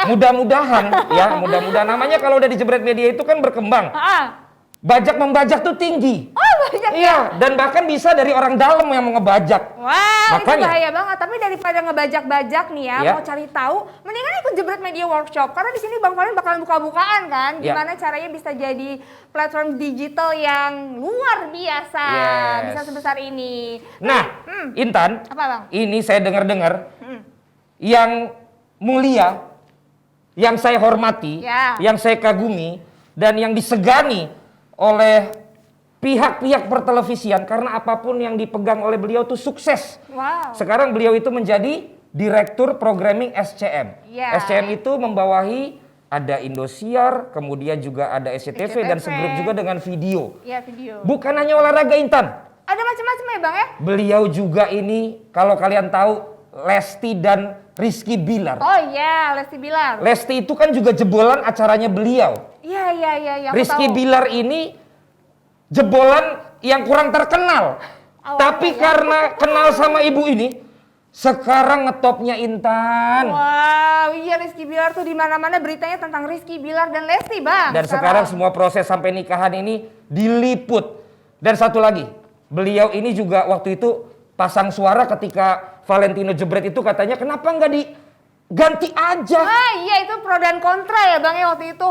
mudah-mudahan namanya kalau udah di Jebret Media itu kan berkembang. Bajak membajak tuh tinggi. Oh, bajak. Iya, dan bahkan bisa dari orang dalam yang mau ngebajak. Wah, makanya, itu bahaya banget. Tapi daripada ngebajak-bajak nih ya, mau cari tahu, mendingan ikut Jebret Media Workshop. Karena di sini Bang Valen bakalan buka-bukaan kan, gimana caranya bisa jadi platform digital yang luar biasa, bisa sebesar ini. Nah, Intan, apa Bang? Ini saya dengar-dengar yang mulia, yang saya hormati, yang saya kagumi, dan yang disegani oleh pihak-pihak pertelevisian karena apapun yang dipegang oleh beliau itu sukses. Sekarang beliau itu menjadi Direktur Programming SCM. SCM itu membawahi ada Indosiar, kemudian juga ada SCTV dan segrup juga dengan video. Video. Bukan hanya olahraga, Intan. Ada macam-macam ya Bang ya? Beliau juga ini kalau kalian tahu Lesti dan Rizky Bilar. Oh iya, Lesti Bilar. Lesti itu kan juga jebolan acaranya beliau. Iya. Rizky Bilar ini jebolan yang kurang terkenal. Tapi karena kenal sama ibu ini, sekarang ngetopnya Intan. Wow, iya Rizky Bilar tuh di mana-mana beritanya tentang Rizky Bilar dan Lesti, Bang. Dan sekarang semua proses sampai nikahan ini diliput. Dan satu lagi, beliau ini juga waktu itu pasang suara ketika Valentino Jebret itu katanya kenapa nggak diganti aja. Iya itu pro dan kontra ya Bang ya waktu itu.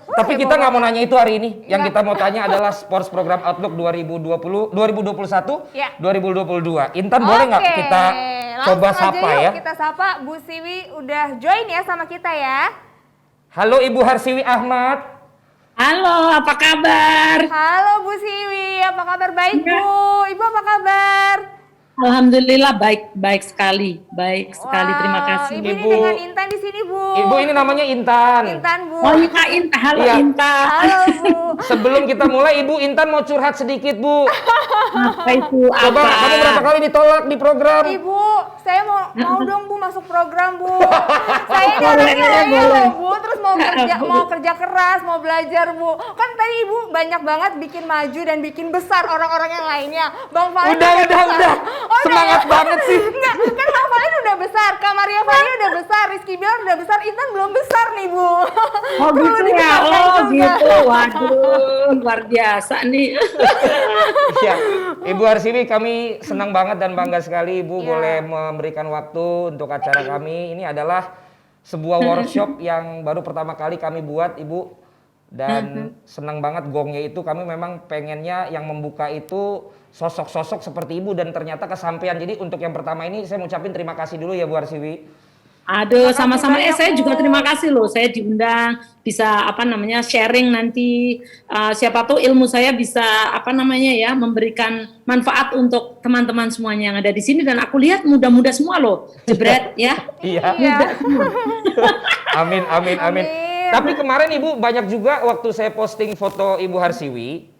Tapi kita nggak mau nanya itu hari ini. Yang kita mau tanya adalah Sports Program Outlook 2021, 2022. Intan boleh nggak kita coba sapa ya? Kita sapa Bu Siwi udah join ya sama kita ya. Halo Ibu Harsiwi Ahmad. Halo, apa kabar? Halo Bu Siwi, apa kabar? Baik Bu. Ibu apa kabar? Alhamdulillah baik sekali, terima kasih. Ibu ini dengan Intan di sini Bu. Ibu ini namanya Intan. Intan Bu. Oh iya Intan, halo Intan. Halo Bu. Sebelum kita mulai Ibu Intan mau curhat sedikit Bu. Apa itu? Coba kamu berapa kali ditolak di program? Ibu, saya mau dong Bu masuk program Bu. Saya ini orangnya loyal Bu, terus mau kerja keras, mau belajar Bu. Kan tadi Ibu banyak banget bikin maju dan bikin besar orang-orang yang lainnya. Bang Valen udah. Semangat banget sih. Enggak, kan Bang Valen udah besar, Kak Maria Valen udah besar, Rizky Bilar udah besar, Intan belum besar nih Bu. Oh gitu ya, gitu. Waduh, luar biasa nih. Iya, Ibu Harsiwi kami senang banget dan bangga sekali Ibu boleh memberikan waktu untuk acara kami. Ini adalah sebuah workshop yang baru pertama kali kami buat Ibu. Dan senang banget gongnya itu kami memang pengennya yang membuka itu sosok-sosok seperti Ibu dan ternyata kesampaian. Jadi untuk yang pertama ini saya ngucapin terima kasih dulu ya Bu Harsiwi. Aduh, sama-sama. Saya juga terima kasih loh. Saya diundang, bisa sharing nanti. Siapa tahu ilmu saya bisa memberikan manfaat untuk teman-teman semuanya yang ada di sini. Dan aku lihat muda-muda semua loh, Jebret ya. Iya. Amin. Tapi kemarin Ibu banyak juga waktu saya posting foto Ibu Harsiwi.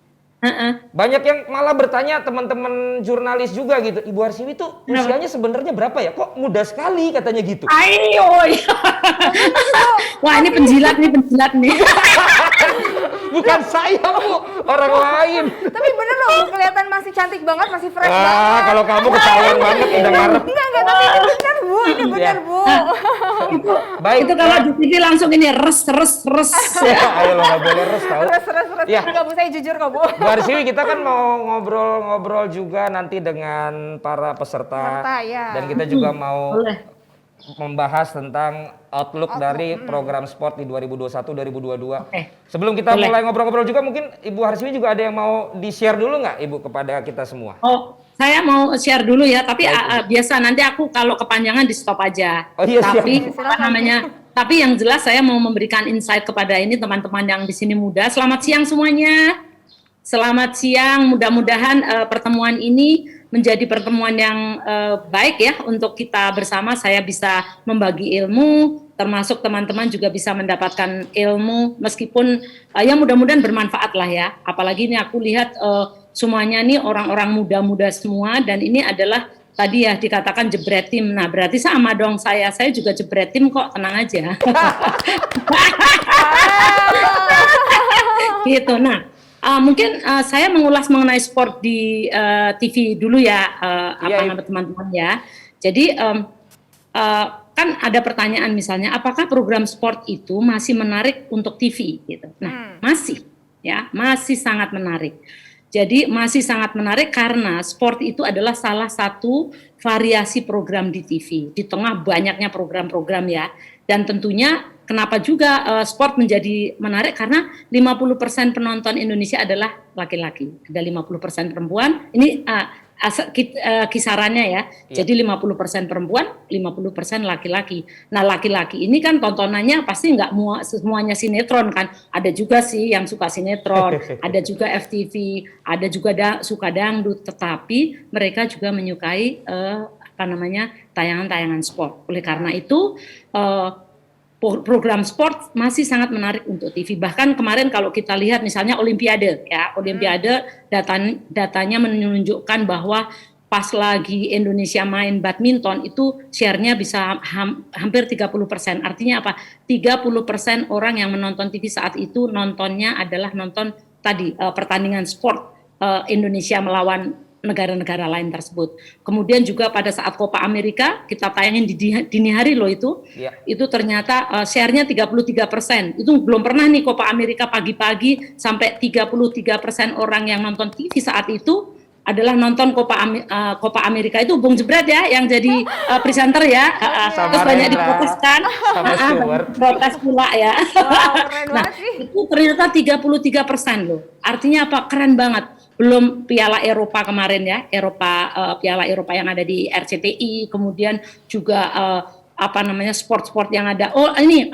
Banyak yang malah bertanya teman-teman jurnalis juga gitu. Ibu Harsiwi tuh usianya sebenarnya berapa ya? Kok muda sekali katanya gitu. Ayo. Wah, ini penjilat nih. Bukan saya Bu, orang lain. Tapi bener loh Bu, kelihatan masih cantik banget, masih fresh banget. Kalau kamu ketahuan banget udah ngarep. Enggak, tapi ini bener Bu, Baik. Itu kalau di TV langsung ini res. Ayo lo nggak boleh res tahu. Res. Enggak Bu, saya jujur kok Bu. Bu Harsiwi kita kan mau ngobrol juga nanti dengan para peserta. Dan kita juga mau membahas tentang outlook dari program sport di 2021-2022. Sebelum kita mulai ngobrol-ngobrol juga mungkin Ibu Harsiwi juga ada yang mau di-share dulu nggak Ibu kepada kita semua? Oh, saya mau share dulu ya, tapi biasa nanti aku kalau kepanjangan di stop aja. Oh iya, tapi tapi yang jelas saya mau memberikan insight kepada ini teman-teman yang di sini muda. Selamat siang semuanya. Selamat siang, mudah-mudahan pertemuan ini menjadi pertemuan yang baik ya untuk kita bersama. Saya bisa membagi ilmu, termasuk teman-teman juga bisa mendapatkan ilmu meskipun ya mudah-mudahan bermanfaat lah ya. Apalagi ini aku lihat semuanya nih orang-orang muda-muda semua dan ini adalah tadi ya dikatakan Jebret Tim. Nah berarti sama dong saya juga Jebret Tim kok, tenang aja. Gitu. Nah. Mungkin saya mengulas mengenai sport di TV dulu ya, teman-teman ya. Jadi kan ada pertanyaan misalnya, apakah program sport itu masih menarik untuk TV gitu? Nah, masih, ya, masih sangat menarik. Jadi masih sangat menarik karena sport itu adalah salah satu variasi program di TV di tengah banyaknya program-program ya. Dan tentunya kenapa juga sport menjadi menarik karena 50% penonton Indonesia adalah laki-laki, ada 50% perempuan. Ini kisarannya ya. Jadi 50% perempuan, 50% laki-laki. Nah, laki-laki ini kan tontonannya pasti nggak semuanya sinetron kan. Ada juga sih yang suka sinetron, ada juga FTV, ada juga suka dangdut, tetapi mereka juga menyukai tayangan-tayangan sport. Oleh karena itu program sport masih sangat menarik untuk TV. Bahkan kemarin kalau kita lihat misalnya Olimpiade, ya Olimpiade datanya menunjukkan bahwa pas lagi Indonesia main badminton itu share-nya bisa hampir 30%. Artinya apa? 30% orang yang menonton TV saat itu nontonnya adalah nonton tadi pertandingan sport Indonesia melawan negara-negara lain tersebut. Kemudian juga pada saat Copa America kita tayangin di dini hari loh itu ternyata share-nya 33%. Itu belum pernah nih Copa America pagi-pagi sampai 33% orang yang nonton TV saat itu adalah nonton Copa America. Itu Bung Jebret ya yang jadi presenter ya. Terus banyak diproteskan. Protes pula ya. Nah, itu ternyata 33% loh. Artinya apa? Keren banget. Belum Piala Eropa kemarin ya, Piala Eropa yang ada di RCTI, kemudian juga sport-sport yang ada. Oh ini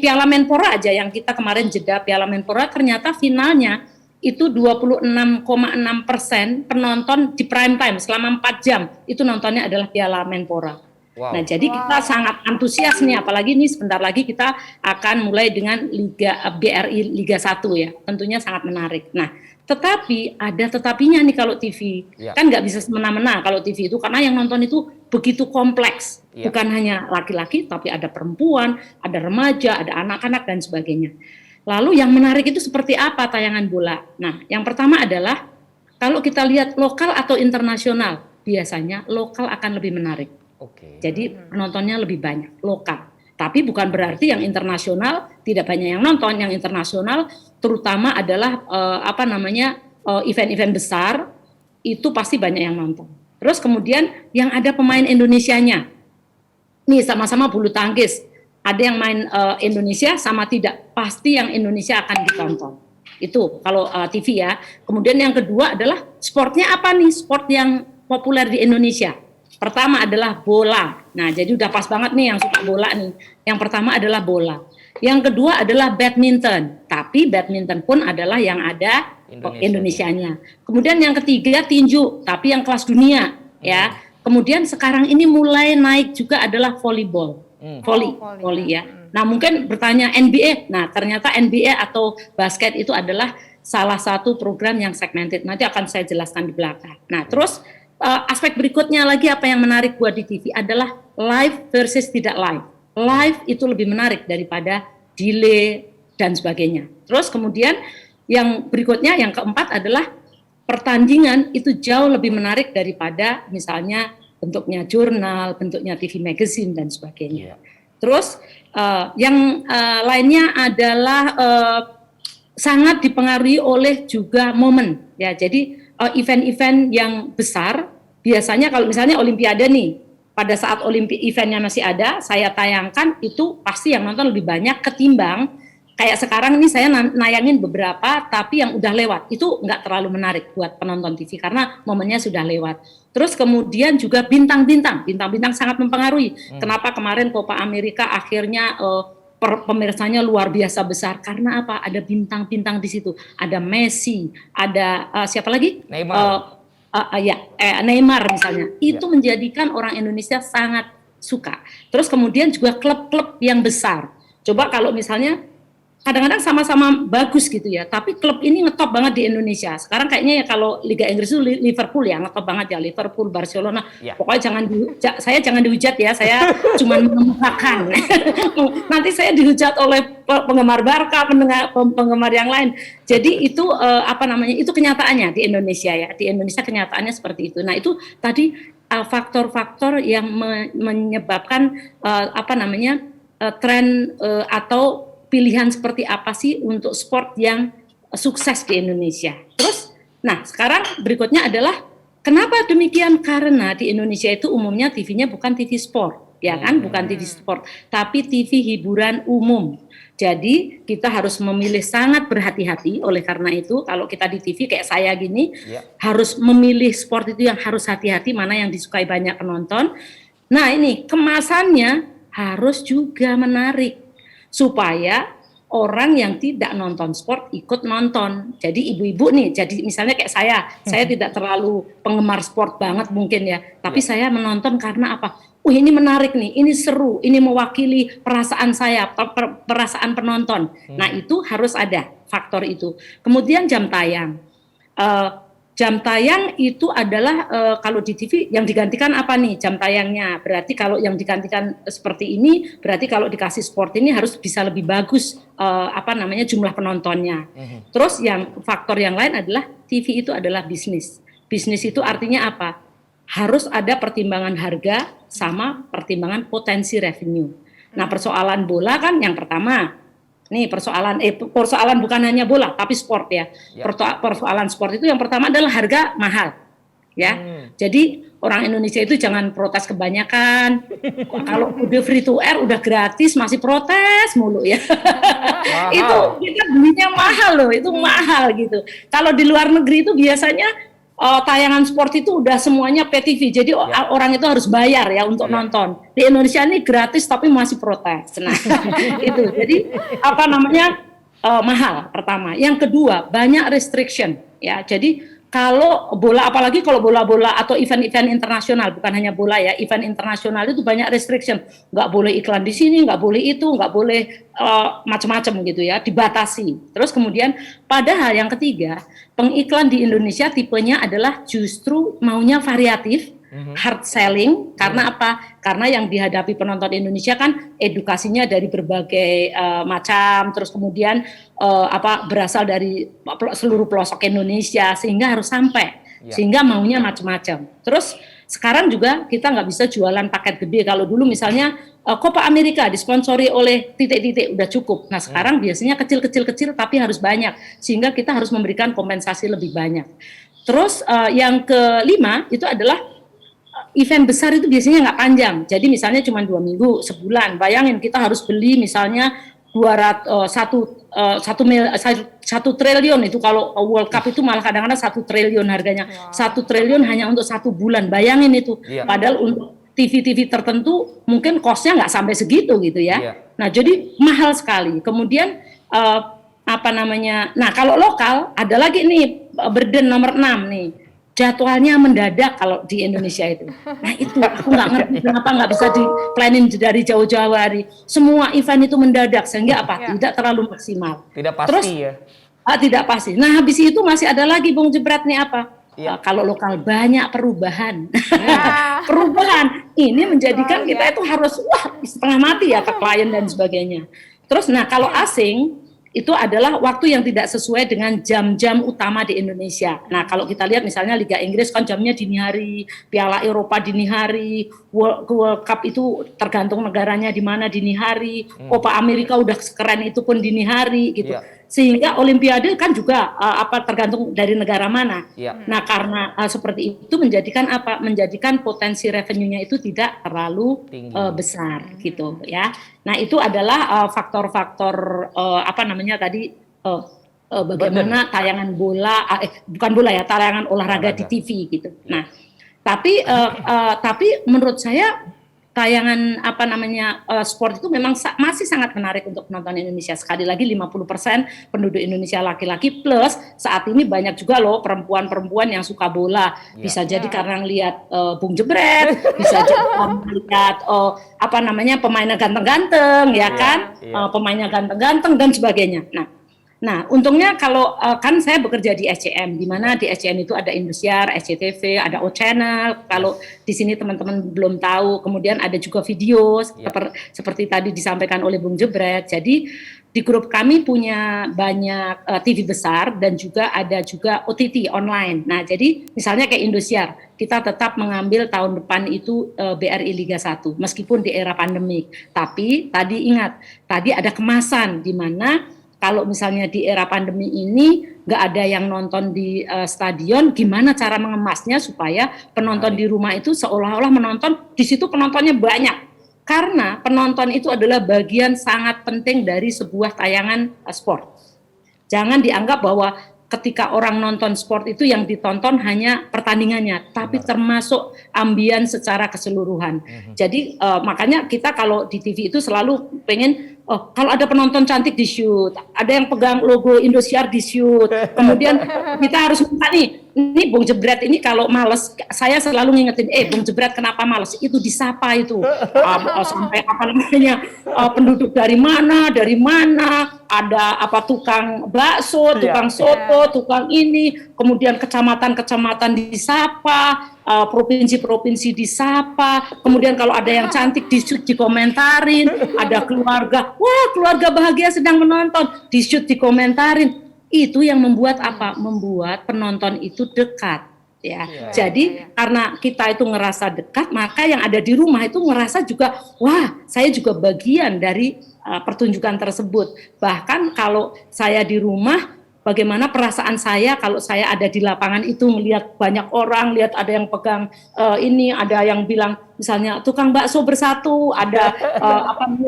Piala Menpora aja yang kita kemarin jeda Piala Menpora ternyata finalnya itu 26,6% penonton di prime time selama 4 jam itu nontonnya adalah Piala Menpora. Wow. Nah jadi kita sangat antusias nih, apalagi nih sebentar lagi kita akan mulai dengan Liga BRI Liga 1 ya, tentunya sangat menarik. Nah tetapi ada tetapinya nih kalau TV, kan nggak bisa semena-mena kalau TV itu karena yang nonton itu begitu kompleks, bukan hanya laki-laki tapi ada perempuan, ada remaja, ada anak-anak dan sebagainya. Lalu yang menarik itu seperti apa tayangan bola? Nah yang pertama adalah kalau kita lihat lokal atau internasional, biasanya lokal akan lebih menarik. Jadi penontonnya lebih banyak lokal. Tapi bukan berarti yang internasional tidak banyak yang nonton. Yang internasional terutama adalah event-event besar itu pasti banyak yang nonton. Terus kemudian yang ada pemain Indonesianya. Nih sama-sama bulu tangkis. Ada yang main Indonesia sama tidak. Pasti yang Indonesia akan ditonton. Itu kalau TV ya. Kemudian yang kedua adalah sportnya apa nih? Sport yang populer di Indonesia. Pertama adalah bola. Nah, jadi udah pas banget nih yang suka bola nih. Yang pertama adalah bola. Yang kedua adalah badminton. Tapi badminton pun adalah yang ada Indonesianya. Kemudian yang ketiga tinju, tapi yang kelas dunia ya. Kemudian sekarang ini mulai naik juga adalah volleyball. Volley ya. Nah, mungkin bertanya NBA. Nah, ternyata NBA atau basket itu adalah salah satu program yang segmented. Nanti akan saya jelaskan di belakang. Nah, terus aspek berikutnya lagi apa yang menarik buat di TV adalah live versus tidak live. Live itu lebih menarik daripada delay dan sebagainya. Terus kemudian yang berikutnya, yang keempat adalah pertandingan itu jauh lebih menarik daripada misalnya bentuknya jurnal, bentuknya TV magazine dan sebagainya. Terus yang lainnya adalah sangat dipengaruhi oleh juga momen ya. Jadi event-event yang besar biasanya kalau misalnya Olimpiade nih, pada saat eventnya masih ada, saya tayangkan itu pasti yang nonton lebih banyak ketimbang kayak sekarang ini saya nayangin beberapa tapi yang udah lewat itu nggak terlalu menarik buat penonton TV karena momennya sudah lewat. Terus kemudian juga bintang-bintang sangat mempengaruhi. Kenapa kemarin Copa America akhirnya pemirsanya luar biasa besar karena apa? Ada bintang-bintang di situ. Ada Messi, ada siapa lagi? Neymar. Neymar misalnya. Itu menjadikan orang Indonesia sangat suka. Terus kemudian juga klub-klub yang besar. Coba kalau misalnya kadang-kadang sama-sama bagus gitu ya, tapi klub ini ngetop banget di Indonesia. Sekarang kayaknya ya kalau Liga Inggris itu Liverpool ya, ngetop banget ya, Liverpool, Barcelona. Pokoknya saya jangan dihujat ya, saya cuma mengemukakan. Nanti saya dihujat oleh penggemar Barca, penggemar yang lain. Jadi itu itu kenyataannya di Indonesia ya. Di Indonesia kenyataannya seperti itu. Nah, itu tadi faktor-faktor yang menyebabkan tren atau pilihan seperti apa sih untuk sport yang sukses di Indonesia. Terus, nah sekarang berikutnya adalah kenapa demikian? Karena di Indonesia itu umumnya TV-nya bukan TV sport, ya kan? Bukan TV sport, tapi TV hiburan umum. Jadi kita harus memilih sangat berhati-hati. Oleh karena itu, kalau kita di TV kayak saya gini, harus memilih sport itu yang harus hati-hati, mana yang disukai banyak penonton. Nah ini kemasannya harus juga menarik supaya orang yang tidak nonton sport ikut nonton. Jadi ibu-ibu nih, jadi misalnya kayak saya tidak terlalu penggemar sport banget mungkin ya, tapi saya menonton karena apa? Ini menarik nih, ini seru, ini mewakili perasaan saya, perasaan penonton. Nah itu harus ada faktor itu. Kemudian jam tayang. Jam tayang itu adalah kalau di TV yang digantikan apa nih jam tayangnya. Berarti kalau yang digantikan seperti ini, berarti kalau dikasih sport ini harus bisa lebih bagus jumlah penontonnya. Terus yang faktor yang lain adalah TV itu adalah bisnis. Bisnis itu artinya apa? Harus ada pertimbangan harga sama pertimbangan potensi revenue. Nah, persoalan bola kan yang pertama. Nih persoalan bukan hanya bola tapi sport ya. Persoalan sport itu yang pertama adalah harga mahal. Ya. Jadi orang Indonesia itu jangan protes kebanyakan. Kalau udah free to air udah gratis masih protes mulu ya. Itu kita belinya mahal loh, itu mahal gitu. Kalau di luar negeri itu biasanya tayangan sport itu udah semuanya PTV, jadi orang itu harus bayar ya untuk nonton. Di Indonesia ini gratis tapi masih protes. Nah, itu jadi mahal pertama. Yang kedua banyak restriction ya. Jadi kalau bola, apalagi kalau bola-bola atau event-event internasional, bukan hanya bola ya, event internasional itu banyak restriction. Nggak boleh iklan di sini, nggak boleh itu, nggak boleh macam-macam gitu ya, dibatasi. Terus kemudian, padahal yang ketiga, pengiklan di Indonesia tipenya adalah justru maunya variatif, hard selling. Karena apa? Karena yang dihadapi penonton Indonesia kan edukasinya dari berbagai macam, terus kemudian berasal dari seluruh pelosok Indonesia, sehingga harus sampai, sehingga maunya macam-macam. Terus sekarang juga kita nggak bisa jualan paket gede. Kalau dulu misalnya Copa America disponsori oleh titik-titik udah cukup. Nah sekarang biasanya kecil-kecil tapi harus banyak, sehingga kita harus memberikan kompensasi lebih banyak. Terus yang kelima itu adalah event besar itu biasanya nggak panjang. Jadi misalnya cuma 2 minggu, sebulan. Bayangin kita harus beli misalnya 1 triliun itu, kalau World Cup itu malah kadang-kadang 1 triliun harganya. 1 triliun hanya untuk 1 bulan. Bayangin itu. Padahal untuk TV-TV tertentu mungkin cost-nya nggak sampai segitu gitu ya. Nah jadi mahal sekali. Kemudian nah kalau lokal ada lagi nih burden nomor 6 nih. Jadwalnya mendadak kalau di Indonesia itu. Nah itu aku nggak ngerti kenapa nggak bisa di-planning dari jauh-jauh hari. Semua event itu mendadak sehingga apa? Tidak terlalu maksimal. Tidak pasti. Terus, ya. Tidak pasti. Nah habis itu masih ada lagi Bung Jebret nih apa? Kalau lokal banyak perubahan. Perubahan ini menjadikan kita itu harus setengah mati ya ke klien dan sebagainya. Terus nah kalau asing itu adalah waktu yang tidak sesuai dengan jam-jam utama di Indonesia. Nah, kalau kita lihat misalnya Liga Inggris kan jamnya dini hari, Piala Eropa dini hari, World Cup itu tergantung negaranya di mana dini hari, Copa America udah sekeren itu pun dini hari gitu. Sehingga Olimpiade kan juga tergantung dari negara mana. Nah, karena seperti itu menjadikan potensi revenue-nya itu tidak terlalu besar gitu ya. Nah, itu adalah faktor-faktor bagaimana tayangan bola bukan bola ya, tayangan olahraga di TV gitu. Nah, tapi menurut saya tayangan sport itu memang masih sangat menarik untuk penonton Indonesia. Sekali lagi 50% penduduk Indonesia laki-laki, plus saat ini banyak juga loh perempuan-perempuan yang suka bola. Bisa jadi karena lihat Bung Jebret, bisa jadi lihat pemainnya ganteng-ganteng ya kan, pemainnya ganteng-ganteng dan sebagainya. Nah, untungnya kalau kan saya bekerja di SCM, di mana di SCM itu ada Indosiar, SCTV, ada O Channel. Kalau di sini teman-teman belum tahu, kemudian ada juga video seperti tadi disampaikan oleh Bung Jebret. Jadi di grup kami punya banyak TV besar dan juga ada juga OTT online. Nah, jadi misalnya kayak Indosiar, kita tetap mengambil tahun depan itu BRI Liga 1 meskipun di era pandemik. Tapi tadi ingat, tadi ada kemasan di mana kalau misalnya di era pandemi ini nggak ada yang nonton di stadion, gimana cara mengemasnya supaya penonton di rumah itu seolah-olah menonton, di situ penontonnya banyak. Karena penonton itu adalah bagian sangat penting dari sebuah tayangan sport. Jangan dianggap bahwa ketika orang nonton sport itu yang ditonton hanya pertandingannya, tapi termasuk ambience secara keseluruhan. Jadi makanya kita kalau di TV itu selalu pengen, kalau ada penonton cantik di shoot, ada yang pegang logo Indosiar di shoot, kemudian kita harus minta nih, ini Bung Jebret ini kalau males, saya selalu ngingetin, Bung Jebret kenapa males? Itu disapa itu, sampai apa namanya, penduduk dari mana, ada apa tukang bakso, tukang soto, tukang ini, kemudian kecamatan-kecamatan disapa, provinsi-provinsi disapa, kemudian kalau ada yang cantik dikomentarin, ada keluarga, wah keluarga bahagia sedang menonton, dikomentarin. Itu yang membuat apa? Membuat penonton itu dekat. Ya. Jadi karena kita itu ngerasa dekat, maka yang ada di rumah itu ngerasa juga, wah saya juga bagian dari pertunjukan tersebut. Bahkan kalau saya di rumah, bagaimana perasaan saya kalau saya ada di lapangan itu melihat banyak orang, lihat ada yang pegang ini, ada yang bilang misalnya tukang bakso bersatu, ada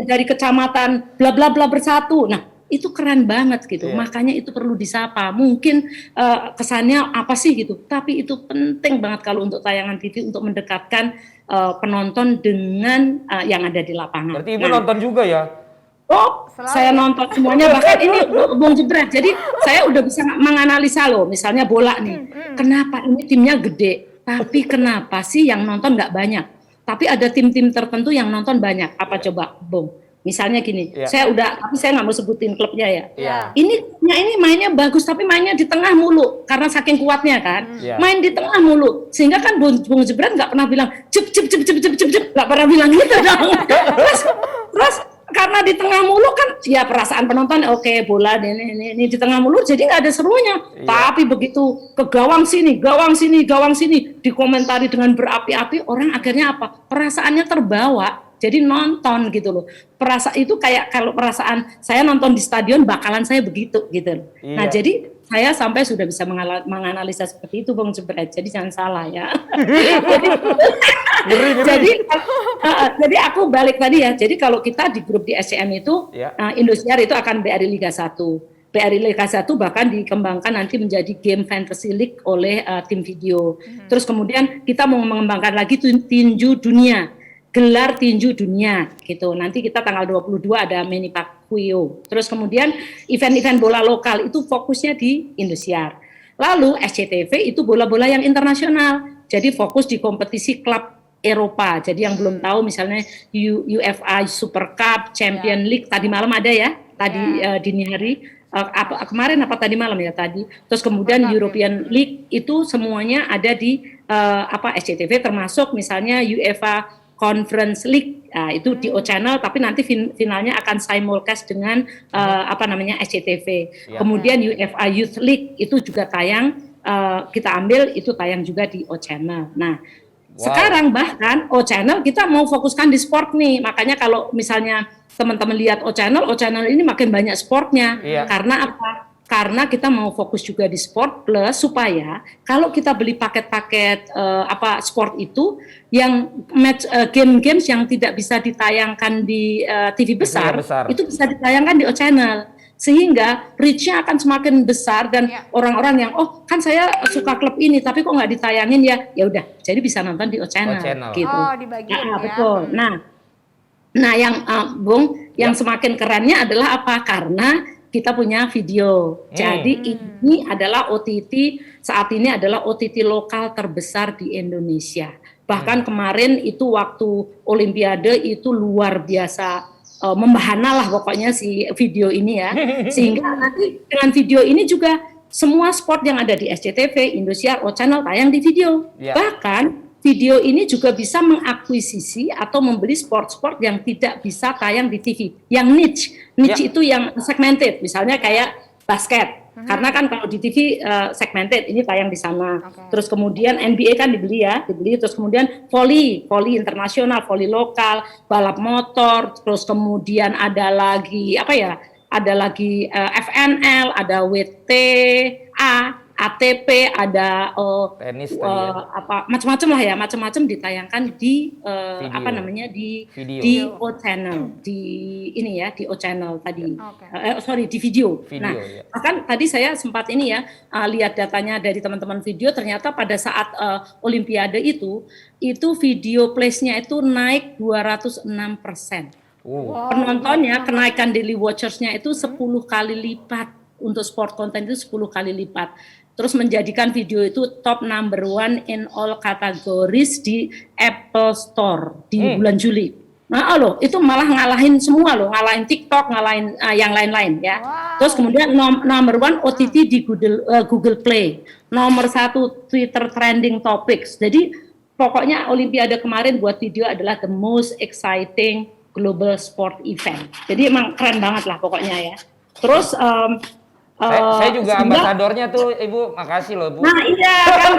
dari kecamatan bla bla bla bersatu. Nah, itu keren banget gitu. Makanya itu perlu disapa. Mungkin kesannya apa sih gitu, tapi itu penting banget kalau untuk tayangan TV untuk mendekatkan penonton dengan yang ada di lapangan. Berarti Ibu nonton juga ya? Oh, saya nonton semuanya, bahkan ini Bung Jebret. Jadi saya udah bisa menganalisa loh, misalnya bola nih. Kenapa ini timnya gede, tapi kenapa sih yang nonton nggak banyak? Tapi ada tim-tim tertentu yang nonton banyak. Apa coba, Bung? Misalnya gini, tapi saya nggak mau sebutin klubnya ya. Ini mainnya bagus, tapi mainnya di tengah mulu karena saking kuatnya kan. Main di tengah mulu, sehingga kan Bung Jebret nggak pernah bilang cep, nggak pernah bilang gitu dong. Terus karena di tengah mulu kan, ya perasaan penonton oke, bola ini di tengah mulu, jadi nggak ada serunya. Tapi begitu ke gawang sini, dikomentari dengan berapi-api, orang akhirnya apa? Perasaannya terbawa. Jadi nonton gitu loh. Itu kayak kalau perasaan saya nonton di stadion bakalan saya begitu gitu loh. Nah, jadi saya sampai sudah bisa menganalisa seperti itu Bung Jebret. Jadi jangan salah ya. Jadi aku balik tadi ya. Jadi kalau kita di grup di SCM itu Indosiar itu akan BRI Liga 1. BRI Liga 1 bahkan dikembangkan nanti menjadi game Fantasy League oleh tim video. Terus kemudian kita mau mengembangkan lagi tinju dunia. Gelar tinju dunia gitu. Nanti kita tanggal 22 ada Manny Pacquiao. Terus kemudian event-event bola lokal itu fokusnya di Indosiar. Lalu SCTV itu bola-bola yang internasional. Jadi fokus di kompetisi klub Eropa. Jadi yang belum tahu misalnya UEFA Super Cup, Champion League tadi malam ada ya. Tadi dini hari kemarin apa tadi malam ya tadi. Terus kemudian European League itu semuanya ada di SCTV, termasuk misalnya UEFA Conference League, itu di O Channel, tapi nanti finalnya akan simulcast dengan SCTV. Kemudian UEFA Youth League itu juga tayang, kita ambil itu tayang juga di O Channel. Nah, sekarang bahkan O Channel kita mau fokuskan di sport nih, makanya kalau misalnya teman-teman lihat O Channel ini makin banyak sportnya. Karena apa? Karena kita mau fokus juga di sport, plus supaya kalau kita beli paket-paket sport itu yang game-games yang tidak bisa ditayangkan di TV besar, itu bisa ditayangkan di O Channel, sehingga reach-nya akan semakin besar dan orang-orang yang kan saya suka klub ini tapi kok nggak ditayangin ya udah jadi bisa nonton di O Channel. Gitu. Oh, dibagiin ya. Betul. Nah yang Bung, yang semakin kerennya adalah apa? Karena kita punya video. Jadi ini adalah OTT, saat ini adalah OTT lokal terbesar di Indonesia. Bahkan kemarin itu waktu Olimpiade itu luar biasa membahana lah pokoknya si video ini ya. Sehingga nanti dengan video ini juga semua sport yang ada di SCTV, Indosiar, O Channel tayang di video. Bahkan video ini juga bisa mengakuisisi atau membeli sport-sport yang tidak bisa tayang di TV. Yang niche itu yang segmented, misalnya kayak basket. Karena kan kalau di TV segmented, ini tayang di sana. Terus kemudian NBA kan dibeli. Terus kemudian volley internasional, volley lokal, balap motor. Terus kemudian ada lagi FNL, ada WTA, ATP, ada tenis macam-macam lah ya, macam-macam ditayangkan di di O Channel, di ini ya, di O Channel tadi. Di video. Nah, bahkan tadi saya sempat lihat datanya dari teman-teman video, ternyata pada saat Olimpiade itu video place-nya itu naik 206%. Penontonnya, kenaikan daily watchers-nya itu 10 kali lipat. Untuk sport content itu 10 kali lipat. Terus menjadikan video itu top number 1 in all categories di Apple Store di bulan Juli. Nah, itu malah ngalahin semua ngalahin TikTok, ngalahin yang lain-lain ya. Terus kemudian number 1 OTT di Google Play, nomor 1 Twitter trending topics. Jadi pokoknya Olimpiade kemarin buat video adalah the most exciting global sport event. Jadi emang keren banget lah pokoknya ya. Terus saya juga ambasadornya tuh, Ibu. Makasih loh, Bu. Nah iya kan,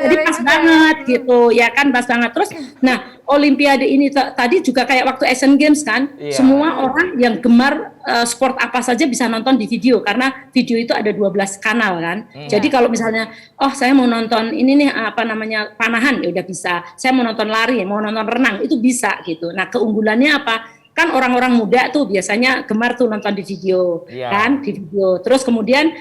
jadi pas banget gitu, ya kan, pas banget. Terus, nah Olimpiade ini tadi juga kayak waktu Asian Games kan, semua orang yang gemar sport apa saja bisa nonton di video, karena video itu ada 12 kanal kan. Jadi kalau misalnya, saya mau nonton ini nih panahan, ya udah bisa. Saya mau nonton lari, mau nonton renang, itu bisa gitu. Nah keunggulannya apa? Kan orang-orang muda tuh biasanya gemar tuh nonton di video, kan, di video. Terus kemudian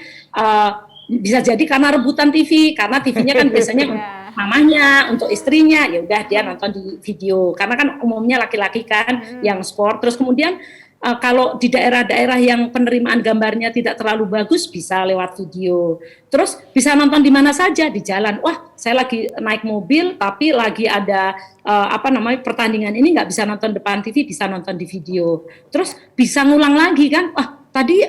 bisa jadi karena rebutan TV, karena TV-nya kan biasanya mamahnya, untuk istrinya, ya udah dia nonton di video. Karena kan umumnya laki-laki kan yang sport. Terus kemudian kalau di daerah-daerah yang penerimaan gambarnya tidak terlalu bagus, bisa lewat video. Terus bisa nonton di mana saja, di jalan. Wah, saya lagi naik mobil, tapi lagi ada pertandingan ini, nggak bisa nonton depan TV, bisa nonton di video. Terus bisa ngulang lagi kan, tadi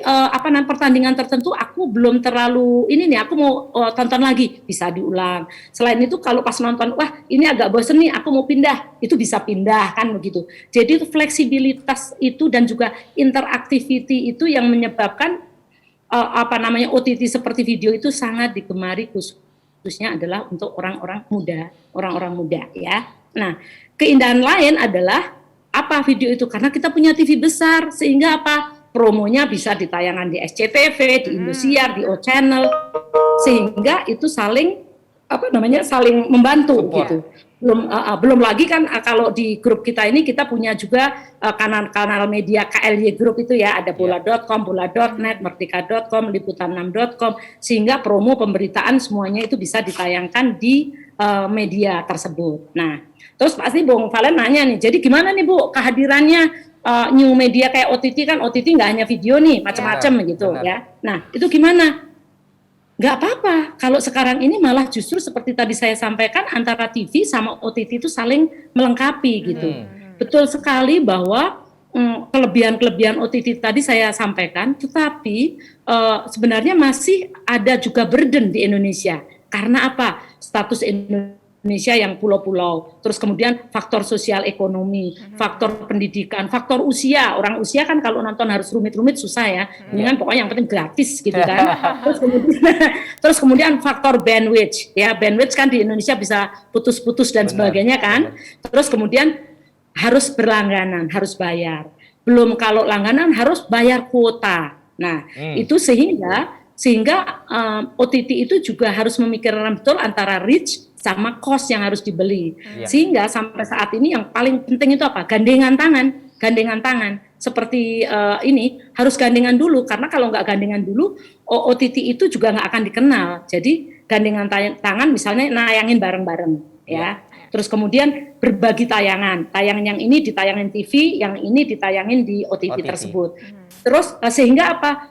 pertandingan tertentu aku belum terlalu aku mau tonton lagi, bisa diulang. Selain itu kalau pas nonton, ini agak bosen nih, aku mau pindah, itu bisa pindah kan begitu. Jadi itu fleksibilitas itu dan juga interaktiviti itu yang menyebabkan OTT seperti video itu sangat digemari, khususnya adalah untuk orang-orang muda ya. Nah, keindahan lain adalah video itu, karena kita punya TV besar sehingga promonya bisa ditayangan di SCTV, di Indosiar, di O Channel, sehingga itu saling membantu gitu. Belum lagi kan kalau di grup kita ini kita punya juga kanal-kanal media KLY Group itu ya, ada bola.com, bola.net, merdeka.com, liputan6.com, sehingga promo pemberitaan semuanya itu bisa ditayangkan di media tersebut. Nah, terus pasti Bung Valen nanya nih, jadi gimana nih Bu kehadirannya new media kayak OTT? Kan OTT nggak hanya video nih, macam-macam gitu ya. Nah, itu gimana? Nggak apa-apa. Kalau sekarang ini malah justru seperti tadi saya sampaikan, antara TV sama OTT itu saling melengkapi gitu. Betul sekali bahwa kelebihan-kelebihan OTT tadi saya sampaikan, tetapi sebenarnya masih ada juga burden di Indonesia. Karena apa? Status Indonesia yang pulau-pulau, terus kemudian faktor sosial ekonomi, faktor pendidikan, faktor usia. Orang usia kan kalau nonton harus rumit-rumit susah ya, dengan pokoknya yang penting gratis gitu kan. Terus kemudian faktor bandwidth, ya bandwidth kan di Indonesia bisa putus-putus dan sebagainya kan. Terus kemudian harus berlangganan, harus bayar. Belum kalau langganan harus bayar kuota. Nah itu sehingga OTT itu juga harus memikirkan betul antara reach sama cost yang harus dibeli. Sehingga sampai saat ini yang paling penting itu apa? Gandengan tangan. Seperti ini harus gandengan dulu, karena kalau nggak gandengan dulu OTT itu juga nggak akan dikenal. Jadi gandengan tangan misalnya nayangin bareng-bareng ya. Terus kemudian berbagi tayangan yang ini ditayangin TV, yang ini ditayangin di OTT tersebut. Terus sehingga apa?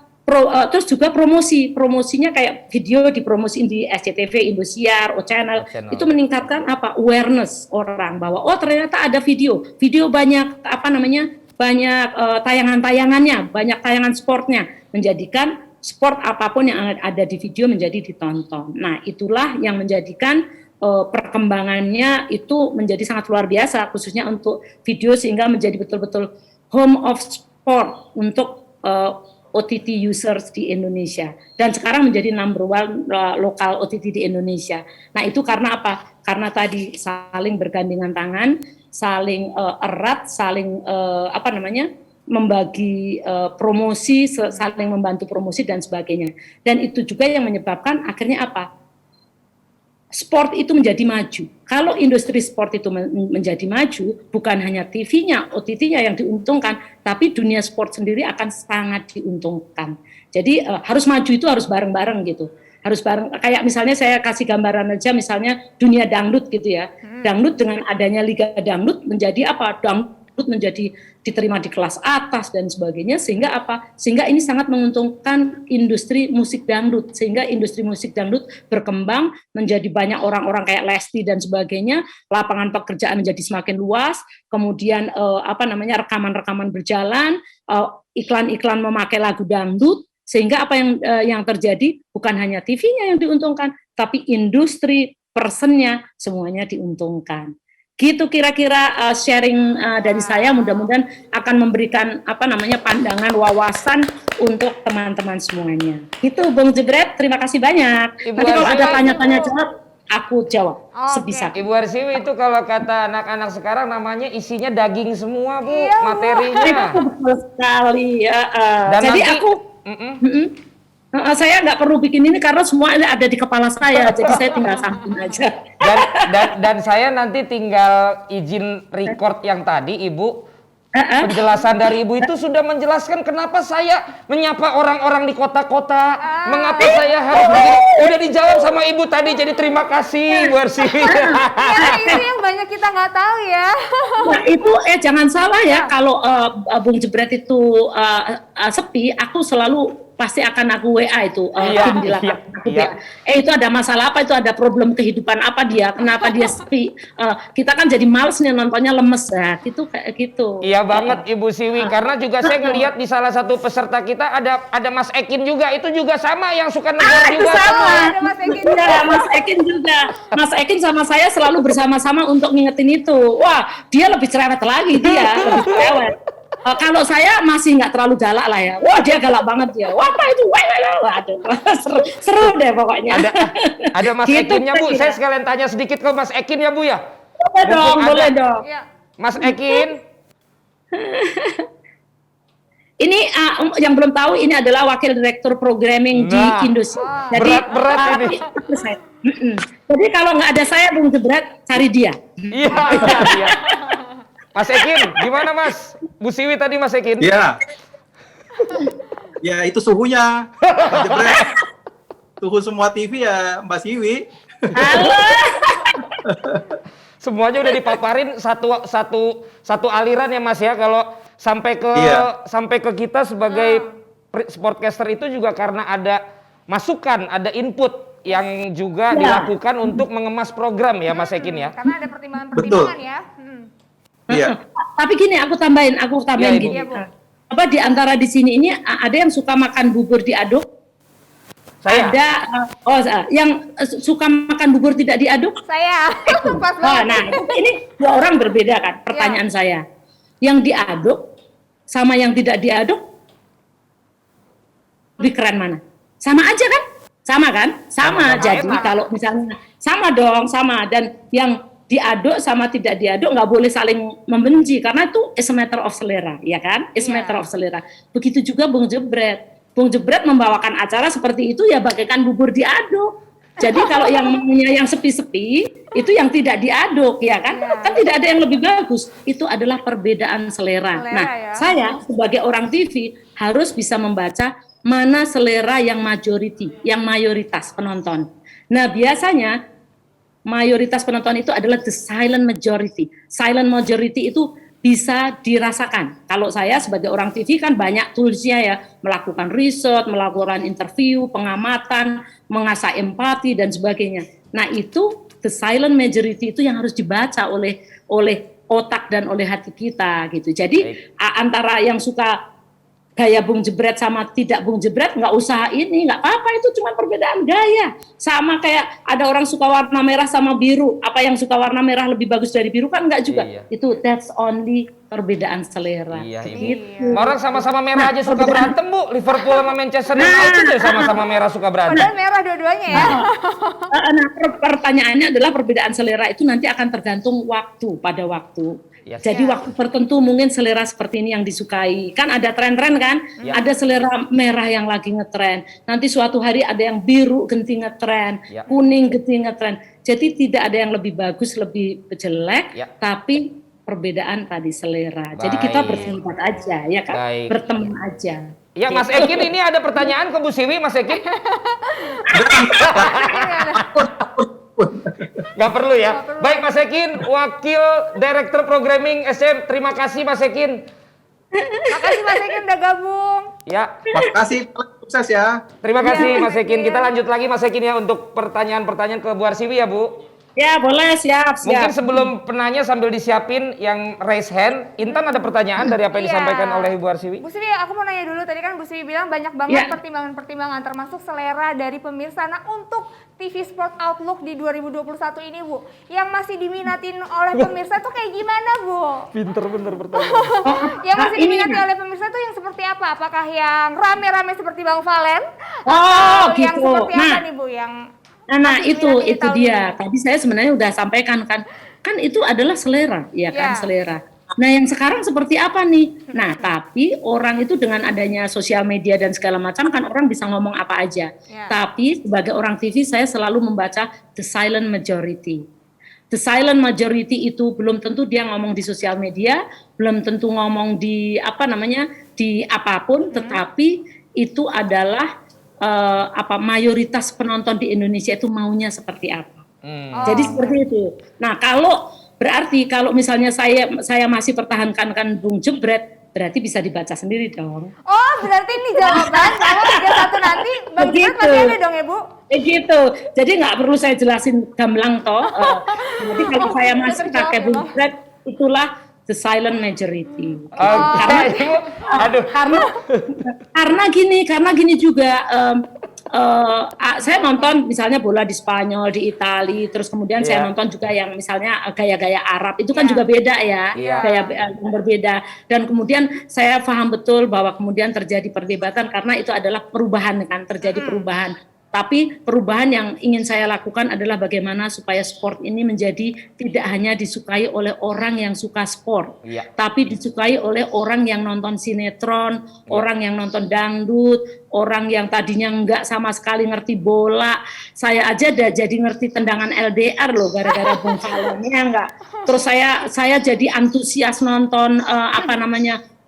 Terus juga promosinya kayak video dipromosiin di SCTV, Indosiar, O Channel. Itu meningkatkan awareness orang bahwa ternyata ada video banyak banyak tayangan-tayangannya, banyak tayangan sportnya, menjadikan sport apapun yang ada di video menjadi ditonton. Nah itulah yang menjadikan perkembangannya itu menjadi sangat luar biasa, khususnya untuk video, sehingga menjadi betul-betul home of sport untuk OTT users di Indonesia, dan sekarang menjadi number one lokal OTT di Indonesia. Nah itu karena apa? Karena tadi saling bergandengan tangan, saling erat, saling membagi promosi, saling membantu promosi dan sebagainya. Dan itu juga yang menyebabkan akhirnya apa? Sport itu menjadi maju. Kalau industri sport itu menjadi maju, bukan hanya TV-nya, OTT-nya yang diuntungkan, tapi dunia sport sendiri akan sangat diuntungkan. Jadi harus maju itu harus bareng-bareng gitu. Harus bareng. Kayak misalnya saya kasih gambaran aja, misalnya dunia dangdut gitu ya. Dangdut dengan adanya Liga Dangdut menjadi apa? Dangdut menjadi diterima di kelas atas dan sebagainya, sehingga apa? Sehingga ini sangat menguntungkan industri musik dangdut, sehingga industri musik dangdut berkembang menjadi banyak orang-orang kayak Lesti dan sebagainya, lapangan pekerjaan menjadi semakin luas, kemudian rekaman-rekaman berjalan, iklan-iklan memakai lagu dangdut, sehingga apa yang terjadi bukan hanya TV-nya yang diuntungkan, tapi industri personnya semuanya diuntungkan. Gitu kira-kira sharing dari saya, mudah-mudahan akan memberikan pandangan, wawasan untuk teman-teman semuanya. Itu Bung Jebret, terima kasih banyak. Ibu Nanti kalau ada Arsiwi, tanya-tanya jawab, aku jawab sebisa. Ibu Arsiwi itu kalau kata anak-anak sekarang namanya isinya daging semua, Bu, Iya, Bu. materinya. Betul sekali ya. Dan Jadi nanti, aku saya nggak perlu bikin ini karena semua ini ada di kepala saya, jadi saya tinggal sambung aja. Dan saya nanti tinggal izin record yang tadi, Ibu. Penjelasan dari Ibu itu sudah menjelaskan kenapa saya menyapa orang-orang di kota-kota, mengapa saya harus begini. Udah dijawab sama Ibu tadi, jadi terima kasih, Bu Arsiwi. Ya, itu yang banyak kita nggak tahu ya. Nah itu jangan salah ya, kalau Bung Jebret itu sepi, aku selalu pasti akan aku WA itu tim di lapangan. Itu ada masalah apa, itu ada problem kehidupan apa dia, kenapa dia sepi. Kita kan jadi males nih nontonnya, lemes ya, gitu kayak gitu. Iya banget Ibu Siwi, karena juga saya ngelihat di salah satu peserta kita ada Mas Ekin juga, itu juga sama yang suka negor juga. Sama. Ada Mas Ekin. Ya, Mas Ekin juga. Mas Ekin sama saya selalu bersama-sama untuk ngingetin itu. Wah, dia lebih cerewet lagi dia, lebih cerewet. Kalau saya masih nggak terlalu galak lah ya. Wah, dia galak banget dia. Wah, apa itu? Waduh, seru deh pokoknya. Ada Mas Gitu, Ekinnya, Bu. kira-kira. Saya sekalian tanya sedikit ke Mas Ekin ya, Bu ya. Boleh dong, boleh dong. Ya. Mas Ekin. Ini yang belum tahu, ini adalah wakil direktur programming di Indosiar. Jadi berat ini. Jadi kalau nggak ada saya, Bung Jebret, cari dia. Iya. Mas Ekin, gimana Mas? Bu Siwi tadi Mas Ekin. Iya. Ya itu suhunya. Mas Jebret. Suhu semua TV ya Mbak Siwi. Halo. Semuanya udah dipaparin satu aliran ya Mas ya. Kalau sampai ke kita sebagai sportcaster itu juga karena ada masukan, ada input yang juga dilakukan untuk mengemas program ya Mas Ekin ya. Karena ada pertimbangan-pertimbangan ya. Iya. Tapi gini, aku tambahin Ya, gini. Iya, Bu. Apa di antara di sini ini ada yang suka makan bubur diaduk? Saya. Ada yang suka makan bubur tidak diaduk? Saya. Pas Nah, banget. ini dua orang berbeda kan pertanyaan saya. Yang diaduk sama yang tidak diaduk lebih keren mana? Sama aja kan? Sama kan? Sama. Jadi enak. kalau misalnya sama dong, sama. Dan yang diaduk sama tidak diaduk nggak boleh saling membenci, karena itu is a matter of selera, ya kan? Is a matter of selera. Begitu juga Bung Jebret. Bung Jebret membawakan acara seperti itu ya bagaikan bubur diaduk. Jadi kalau yang sepi-sepi itu yang tidak diaduk, ya kan? Kan tidak ada yang lebih bagus. Itu adalah perbedaan selera. Nah, saya sebagai orang TV harus bisa membaca mana selera yang majority, yang mayoritas penonton. Nah, biasanya mayoritas penonton itu adalah the silent majority. Silent majority itu bisa dirasakan. Kalau saya sebagai orang TV kan banyak toolsnya ya, melakukan riset, melakukan interview, pengamatan, mengasah empati dan sebagainya. Nah itu the silent majority itu yang harus dibaca oleh otak dan oleh hati kita gitu. Jadi antara yang suka gaya Bung Jebret sama tidak Bung Jebret, nggak usah ini, nggak apa-apa, itu cuma perbedaan gaya. Sama kayak ada orang suka warna merah sama biru, apa yang suka warna merah lebih bagus dari biru kan nggak juga. Iya. Itu that's only perbedaan selera. Iya, Gitu. Orang sama-sama merah aja suka berantem, Bu. Liverpool sama Manchester United aja sama-sama merah suka berantem. Padahal merah dua-duanya ya. Nah, pertanyaannya adalah perbedaan selera itu nanti akan tergantung waktu pada waktu. Yes. Jadi waktu tertentu mungkin selera seperti ini yang disukai. Kan ada tren-tren kan? Ya. Ada selera merah yang lagi ngetren. Nanti suatu hari ada yang biru genting ngetren, Ya. kuning genting ngetren. Jadi tidak ada yang lebih bagus, lebih jelek, Ya. tapi perbedaan tadi selera. Jadi kita Baik. bersahabat aja ya kan? Baik. Berteman aja. Ya, Mas Ekin, ini ada pertanyaan ke Bu Siwi, Mas Ekin. Nggak perlu ya. Baik, Mas Ekin, Wakil Direktur Programming SM. Terima kasih, Mas Ekin. Makasih Mas Ekin udah gabung. Ya, Makasih, sukses ya. terima kasih Mas Ekin. Kita lanjut lagi Mas Ekin ya untuk pertanyaan-pertanyaan ke Bu Arsiwi ya, Bu. Ya boleh, siap. Mungkin sebelum penanya sambil disiapin yang raise hand, Intan ada pertanyaan dari apa yang Iya. disampaikan oleh Ibu Arsiwi? Bu Siwi, aku mau nanya dulu. Tadi kan Bu Siwi bilang banyak Iya. banget pertimbangan-pertimbangan termasuk selera dari pemirsa. Nah, untuk TV Sport Outlook di 2021 ini, Bu, yang masih diminatin oleh pemirsa tuh kayak gimana, Bu? Pinter bener pertanyaan. Yang masih ini diminati ya. oleh pemirsa tuh yang seperti apa? Apakah yang rame-rame seperti Bang Valen? Oh, Atau yang gitu. seperti apa Nah. nih, Bu? Yang Nah, masih itu diminati di tahun dia. ini? Tadi saya sebenarnya udah sampaikan kan itu adalah selera, ya kan, Ya. selera. Nah, yang sekarang seperti apa nih? Nah, tapi orang itu dengan adanya sosial media dan segala macam kan orang bisa ngomong apa aja. Ya. Tapi sebagai orang TV saya selalu membaca the silent majority. The silent majority itu belum tentu dia ngomong di sosial media, belum tentu ngomong di di apapun, tetapi itu adalah mayoritas penonton di Indonesia itu maunya seperti apa. Jadi seperti itu. Nah, kalau misalnya saya masih pertahankan Bung Jebret, berarti bisa dibaca sendiri dong. Oh, berarti ini jawaban kalau Liga 1 nanti Bang Jebret Begitu. masih ada dong ya, Bu? Gitu. Jadi nggak perlu saya jelasin gamblang toh. Jadi kalau saya masih pakai Bung Jebret, itulah the silent majority. Ibu, aduh. Karena gini juga saya nonton misalnya bola di Spanyol, di Itali, terus kemudian saya nonton juga yang misalnya gaya-gaya Arab, itu kan juga beda ya, gaya yang berbeda. Dan kemudian saya paham betul bahwa kemudian terjadi perdebatan karena itu adalah perubahan kan, terjadi perubahan. Tapi perubahan yang ingin saya lakukan adalah bagaimana supaya sport ini menjadi tidak hanya disukai oleh orang yang suka sport, tapi disukai oleh orang yang nonton sinetron, orang yang nonton dangdut, orang yang tadinya enggak sama sekali ngerti bola. Saya aja udah jadi ngerti tendangan LDR loh gara-gara Bung Valen, ya enggak. Terus saya jadi antusias nonton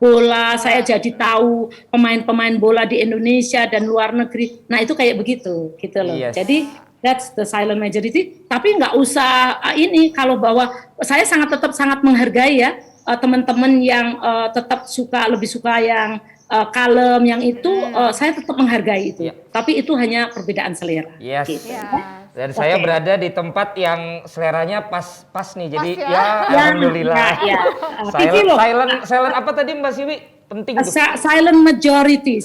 bola, saya jadi tahu pemain-pemain bola di Indonesia dan luar negeri. Nah, itu kayak begitu, gitu loh. Yes. Jadi that's the silent majority. Tapi nggak usah kalau bahwa saya tetap sangat menghargai ya teman-teman yang lebih suka yang kalem, yang itu saya tetap menghargai itu. Tapi itu hanya perbedaan selera. Yes. Gitu. Dan saya berada di tempat yang seleranya pas nih. Jadi Pas ya? alhamdulillah. Silent apa tadi Mbak Siwi? Penting tuh. Silent majority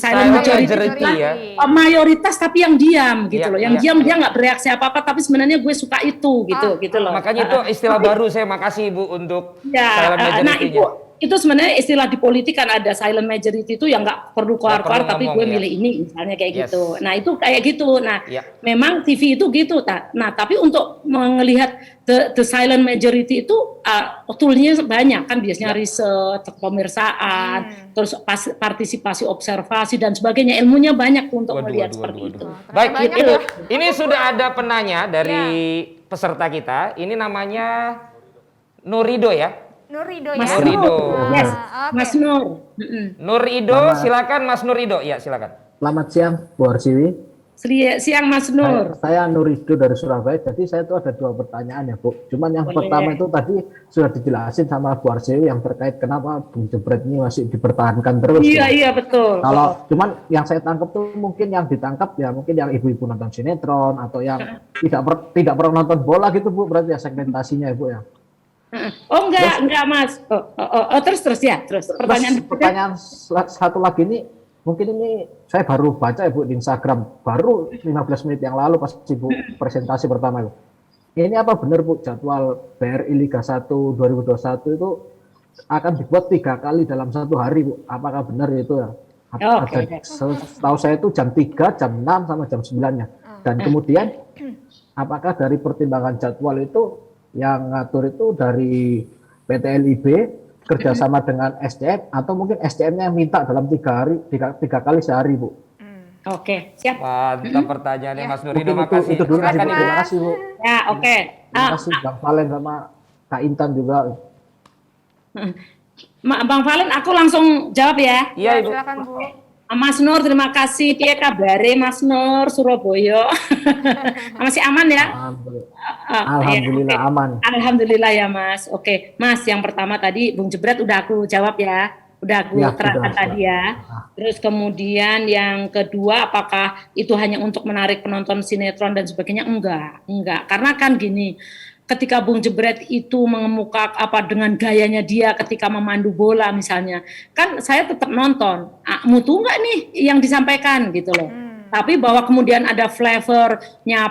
ya. Mayoritas tapi yang diam gitu loh. Yang diam dia nggak bereaksi apa-apa tapi sebenarnya gue suka itu gitu loh. Makanya itu istilah baru, saya makasih Ibu untuk silent majority-nya. Itu sebenarnya istilah di politik kan ada silent majority itu yang nggak perlu keluar-keluar tapi gue milih ini misalnya kayak gitu. Nah itu kayak gitu. Nah memang TV itu gitu. Nah tapi untuk melihat the silent majority itu toolnya banyak kan, biasanya riset, pemirsaan, terus partisipasi, observasi dan sebagainya. Ilmunya banyak untuk melihat seperti itu. Baik, ini sudah ada penanya dari peserta kita. Ini namanya Nurido ya. Nurido Mas ya. Nur. Yes. Okay. Mas Nur. Nurido, silakan Mas Nurido. Ya, silakan. Selamat siang, Bu Arsiwi. Siang Mas Nur. Saya Nurido dari Surabaya. Jadi saya itu ada 2 pertanyaan ya, Bu. Cuman yang pertama itu tadi sudah dijelasin sama Bu Arsiwi yang terkait kenapa Bung Jebret ini masih dipertahankan terus. Iya betul. Kalau cuman yang saya tangkap tuh mungkin yang ditangkap ya mungkin yang ibu-ibu nonton sinetron atau yang tidak pernah nonton bola gitu, Bu. Berarti ya segmentasinya ya, Bu ya. Oh enggak Mas. Terus ya. Pertanyaan satu lagi ini Mungkin ini saya baru baca ya Bu di Instagram, baru 15 menit yang lalu pas Ibu presentasi pertama itu. Ini apa benar Bu jadwal BRI Liga 1 2021 itu akan dibuat 3 kali dalam 1 hari Bu? Apakah benar itu ya? Setahu saya itu jam 3, jam 6 sama jam 9-nya. Dan kemudian apakah dari pertimbangan jadwal itu yang ngatur itu dari PT LIB kerjasama dengan SDM atau mungkin SDM-nya yang minta dalam 3 kali sehari Bu? Oke, siap. Mantap pertanyaannya Mas Nurdin. Terima kasih. Itu dulu aja, Silakan, Ibu. terima kasih Bu. Ya, oke. Terima kasih Bang Valen sama Kak Intan juga. Bang Valen, aku langsung jawab ya. Iya, Ibu. Silakan Bu. Mas Nur, terima kasih. Piye kabare Mas Nur, Surabaya? Masih aman ya? Alhamdulillah Ya, aman. Alhamdulillah ya Mas. Oke, Mas, yang pertama tadi Bung Jebret udah aku jawab ya. Udah aku Ya, terangkan sudah. tadi ya. Terus kemudian yang kedua, apakah itu hanya untuk menarik penonton sinetron dan sebagainya? Enggak. Karena kan gini, ketika Bung Jebret itu mengemuka dengan gayanya dia ketika memandu bola misalnya, kan saya tetap nonton, mutu nggak nih yang disampaikan gitu loh. Tapi bahwa kemudian ada flavornya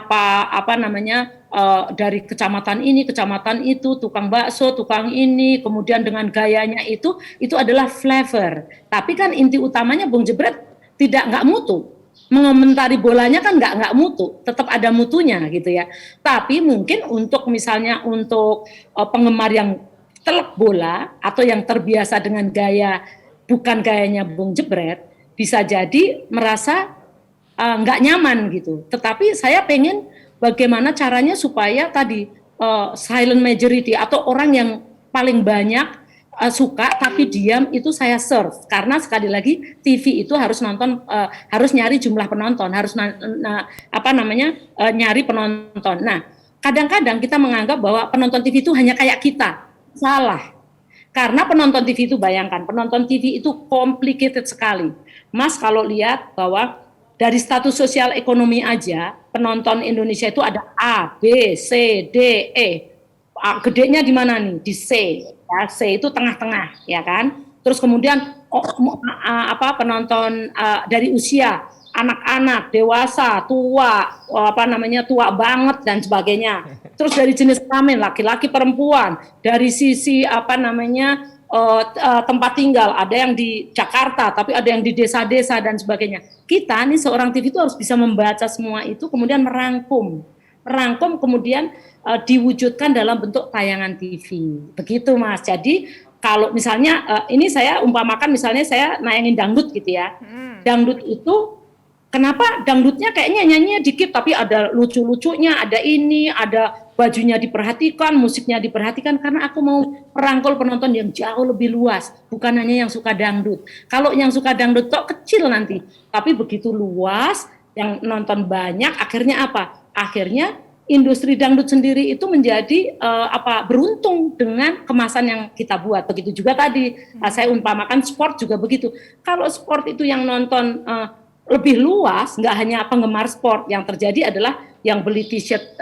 dari kecamatan ini, kecamatan itu, tukang bakso, tukang ini, kemudian dengan gayanya itu adalah flavor. Tapi kan inti utamanya Bung Jebret nggak mutu. Mengomentari bolanya kan nggak mutu, tetap ada mutunya gitu ya. Tapi mungkin untuk misalnya untuk penggemar yang telek bola atau yang terbiasa dengan gaya bukan gayanya Bung Jebret, bisa jadi merasa nggak nyaman gitu. Tetapi saya pengen bagaimana caranya supaya tadi silent majority atau orang yang paling banyak suka tapi diam itu saya serve, karena sekali lagi TV itu harus nonton, harus nyari jumlah penonton, harus nyari penonton. Nah, kadang-kadang kita menganggap bahwa penonton TV itu hanya kayak kita. Salah. Karena penonton TV itu, bayangkan, penonton TV itu complicated sekali. Mas kalau lihat bahwa dari status sosial ekonomi aja, penonton Indonesia itu ada A, B, C, D, E. Gedenya di mana nih? Di C. Ya, C itu tengah-tengah, ya kan? Terus kemudian penonton dari usia anak-anak, dewasa, tua, tua banget dan sebagainya. Terus dari jenis kelamin, laki-laki, perempuan, dari sisi tempat tinggal, ada yang di Jakarta, tapi ada yang di desa-desa dan sebagainya. Kita nih seorang TV itu harus bisa membaca semua itu, kemudian merangkum kemudian diwujudkan dalam bentuk tayangan TV. Begitu Mas. Jadi kalau misalnya ini saya umpamakan misalnya saya nayangin dangdut gitu ya. Dangdut itu kenapa dangdutnya kayaknya nyanyinya dikit tapi ada lucu-lucunya, ada ini, ada bajunya diperhatikan, musiknya diperhatikan, karena aku mau merangkul penonton yang jauh lebih luas, bukan hanya yang suka dangdut. Kalau yang suka dangdut kok kecil nanti, tapi begitu luas, yang nonton banyak, akhirnya apa? Akhirnya industri dangdut sendiri itu menjadi beruntung dengan kemasan yang kita buat. Begitu juga tadi saya umpamakan sport juga begitu. Kalau sport itu yang nonton lebih luas, nggak hanya penggemar sport, yang terjadi adalah yang beli t-shirt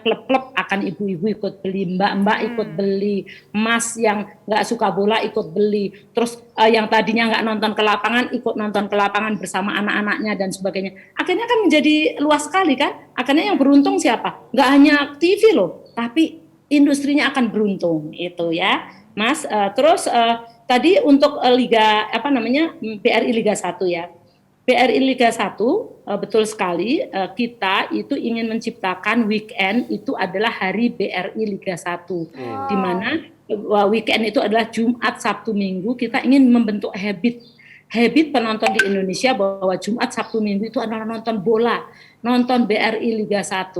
klub-klub akan ibu-ibu ikut beli, mbak-mbak ikut beli, mas yang nggak suka bola ikut beli, terus yang tadinya nggak nonton ke lapangan ikut nonton ke lapangan bersama anak-anaknya dan sebagainya. Akhirnya kan menjadi luas sekali kan. Akhirnya yang beruntung siapa? Nggak hanya TV loh, tapi industrinya akan beruntung itu ya, Mas. Terus tadi untuk Liga BRI Liga 1 ya. BRI Liga 1, betul sekali, kita itu ingin menciptakan weekend itu adalah hari BRI Liga 1. Di mana weekend itu adalah Jumat, Sabtu, Minggu, kita ingin membentuk habit penonton di Indonesia bahwa Jumat, Sabtu, Minggu itu adalah nonton bola, nonton BRI Liga 1.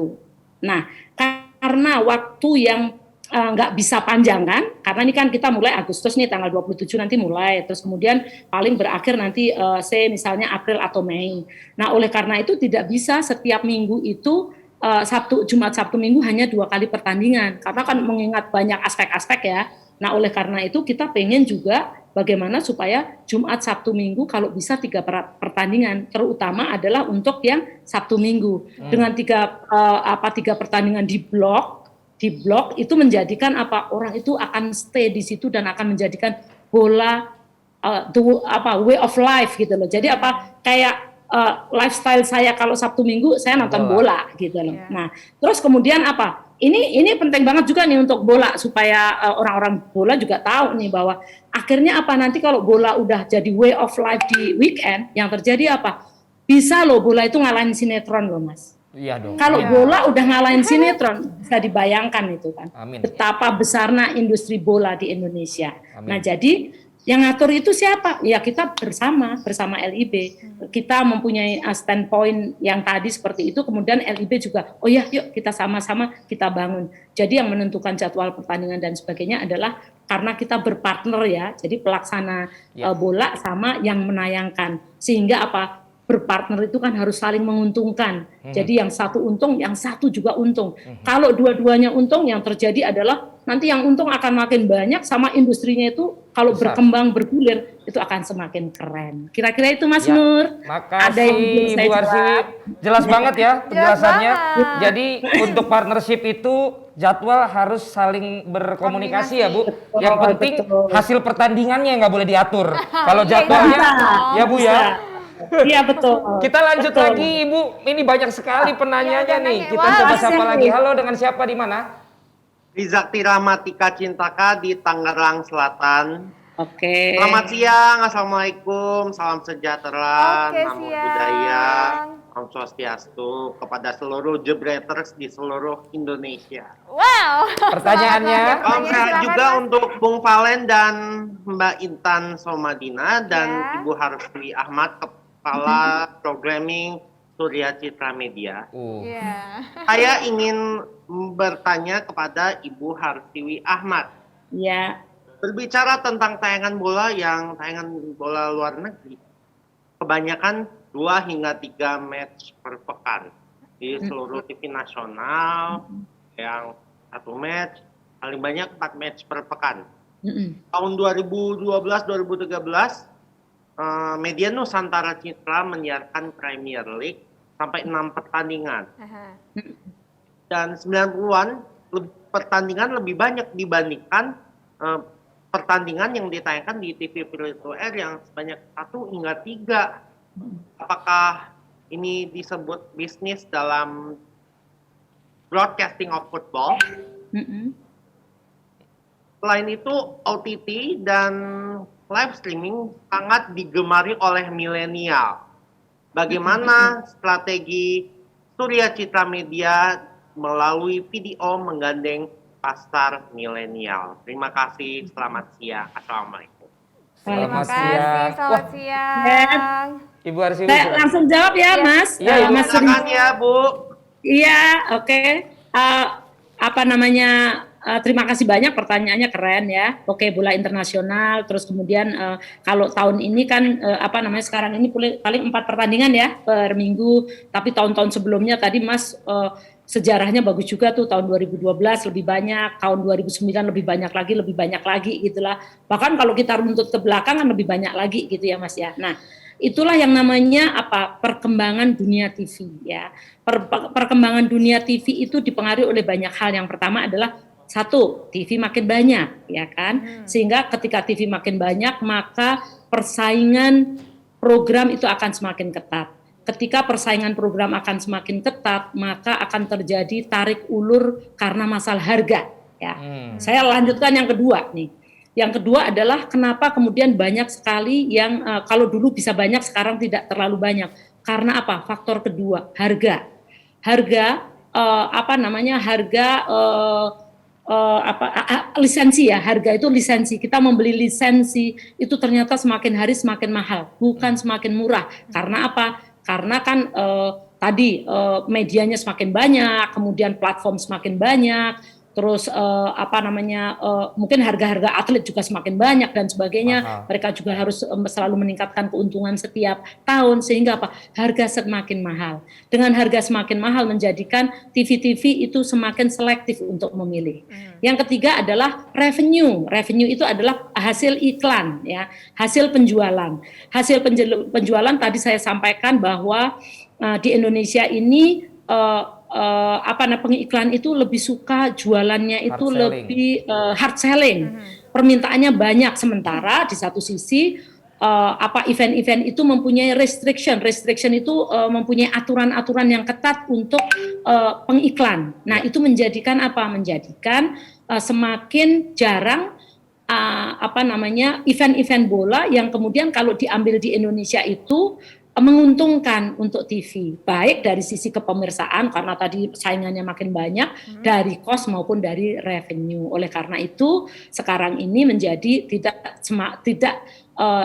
Nah, karena waktu yang nggak bisa panjang kan, karena ini kan kita mulai Agustus nih, tanggal 27 nanti mulai, terus kemudian paling berakhir nanti misalnya April atau Mei. Nah oleh karena itu tidak bisa setiap minggu itu Jumat, Sabtu, Minggu hanya 2 kali pertandingan, karena kan mengingat banyak aspek-aspek ya. Nah oleh karena itu kita pengen juga bagaimana supaya Jumat, Sabtu, Minggu kalau bisa 3 pertandingan, terutama adalah untuk yang Sabtu, Minggu. Dengan 3 pertandingan di blok itu menjadikan orang itu akan stay di situ dan akan menjadikan bola way of life gitu loh. Jadi kayak lifestyle saya kalau Sabtu Minggu saya nonton bola gitu loh. Yeah. Nah, terus kemudian ini penting banget juga nih untuk bola supaya orang-orang bola juga tahu nih bahwa akhirnya nanti kalau bola udah jadi way of life di weekend, yang terjadi bisa loh bola itu ngalahin sinetron loh, Mas. Iya dong. Kalau bola udah ngalahin sinetron, bisa dibayangkan itu kan. Amin. Betapa besarnya industri bola di Indonesia. Amin. Nah, jadi yang ngatur itu siapa? Ya kita bersama LIB. Kita mempunyai standpoint yang tadi seperti itu, kemudian LIB juga, oh ya yuk kita sama-sama kita bangun. Jadi yang menentukan jadwal pertandingan dan sebagainya adalah karena kita berpartner ya, jadi pelaksana bola sama yang menayangkan. Sehingga berpartner itu kan harus saling menguntungkan. Jadi yang satu untung, yang satu juga untung. Kalau dua-duanya untung, yang terjadi adalah nanti yang untung akan makin banyak, sama industrinya itu kalau berkembang bergulir itu akan semakin keren. Kira-kira itu Mas Nur. Makasih Ibu Arsiwi, jelas banget ya penjelasannya. Jadi untuk partnership itu jadwal harus saling berkomunikasi ya Bu. Yang penting hasil pertandingannya nggak boleh diatur. Kalau jadwalnya ya Bu ya. Iya betul. Kita lanjut lagi Ibu. Ini banyak sekali penanyanya nih. Kita coba sapa lagi. Halo, dengan siapa di mana? Rizakti Rahmatika Cintaka di Tangerang Selatan. Oke. Selamat siang, assalamualaikum, salam sejahtera, namo buddhaya, om swastiastu kepada seluruh jebreters di seluruh Indonesia. Wow. Pertanyaannya. Salam sehat juga untuk Bung Valen dan Mbak Intan Somadina dan Ibu Harswi Ahmad, Kepala Programming Surya Citra Media. Saya ingin bertanya kepada Ibu Harsiwi Ahmad. Ya. Berbicara tentang tayangan bola luar negeri, kebanyakan 2 hingga 3 match per pekan di seluruh TV nasional, yang 1 match, paling banyak 4 match per pekan. Tahun 2012-2013, media Nusantara Citra menyiarkan Premier League sampai 6 pertandingan. Dan 90-an pertandingan lebih banyak dibandingkan pertandingan yang ditayangkan di TV free to air yang sebanyak 1 hingga 3. Apakah ini disebut bisnis dalam broadcasting of football? Selain itu, OTT dan live streaming sangat digemari oleh milenial. Bagaimana strategi Surya Citra Media melalui video menggandeng pasar milenial? Terima kasih, selamat siang. Assalamualaikum. Terima kasih, selamat siang. Ibu Arsiwi. Langsung jawab ya, Mas. Iya, Mas silakan ya, Bu. Iya, oke. Terima kasih banyak, pertanyaannya keren ya. Oke, bola internasional, terus kemudian kalau tahun ini kan sekarang ini paling 4 pertandingan ya per minggu, tapi tahun-tahun sebelumnya tadi Mas sejarahnya bagus juga tuh, tahun 2012 lebih banyak, tahun 2009 lebih banyak lagi gitulah. Bahkan kalau kita runtut ke belakang kan lebih banyak lagi gitu ya Mas ya. Nah, itulah yang namanya perkembangan dunia TV ya. Perkembangan dunia TV itu dipengaruhi oleh banyak hal. Yang pertama adalah TV makin banyak ya kan, sehingga ketika TV makin banyak maka persaingan program itu akan semakin ketat. Ketika persaingan program akan semakin ketat maka akan terjadi tarik ulur karena masalah harga ya. Saya lanjutkan yang kedua nih. Yang kedua adalah kenapa kemudian banyak sekali yang kalau dulu bisa banyak sekarang tidak terlalu banyak. Karena apa? Faktor kedua, harga. Lisensi ya, harga itu lisensi. Kita membeli lisensi itu ternyata semakin hari semakin mahal, bukan semakin murah. Karena apa? Karena kan medianya semakin banyak, kemudian platform semakin banyak, terus mungkin harga-harga atlet juga semakin banyak dan sebagainya. Mereka juga harus selalu meningkatkan keuntungan setiap tahun, sehingga harga semakin mahal. Dengan harga semakin mahal menjadikan TV-TV itu semakin selektif untuk memilih. Yang ketiga adalah revenue. Revenue itu adalah hasil iklan ya, hasil penjualan. Hasil penjualan tadi saya sampaikan bahwa di Indonesia ini pengiklan itu lebih suka jualannya itu lebih hard selling. permintaannya banyak, sementara di satu sisi event-event itu mempunyai restriction itu mempunyai aturan-aturan yang ketat untuk pengiklan. Nah, itu menjadikan semakin jarang event-event bola yang kemudian kalau diambil di Indonesia itu menguntungkan untuk TV, baik dari sisi kepemirsaan karena tadi saingannya makin banyak, dari cost maupun dari revenue. Oleh karena itu sekarang ini menjadi tidak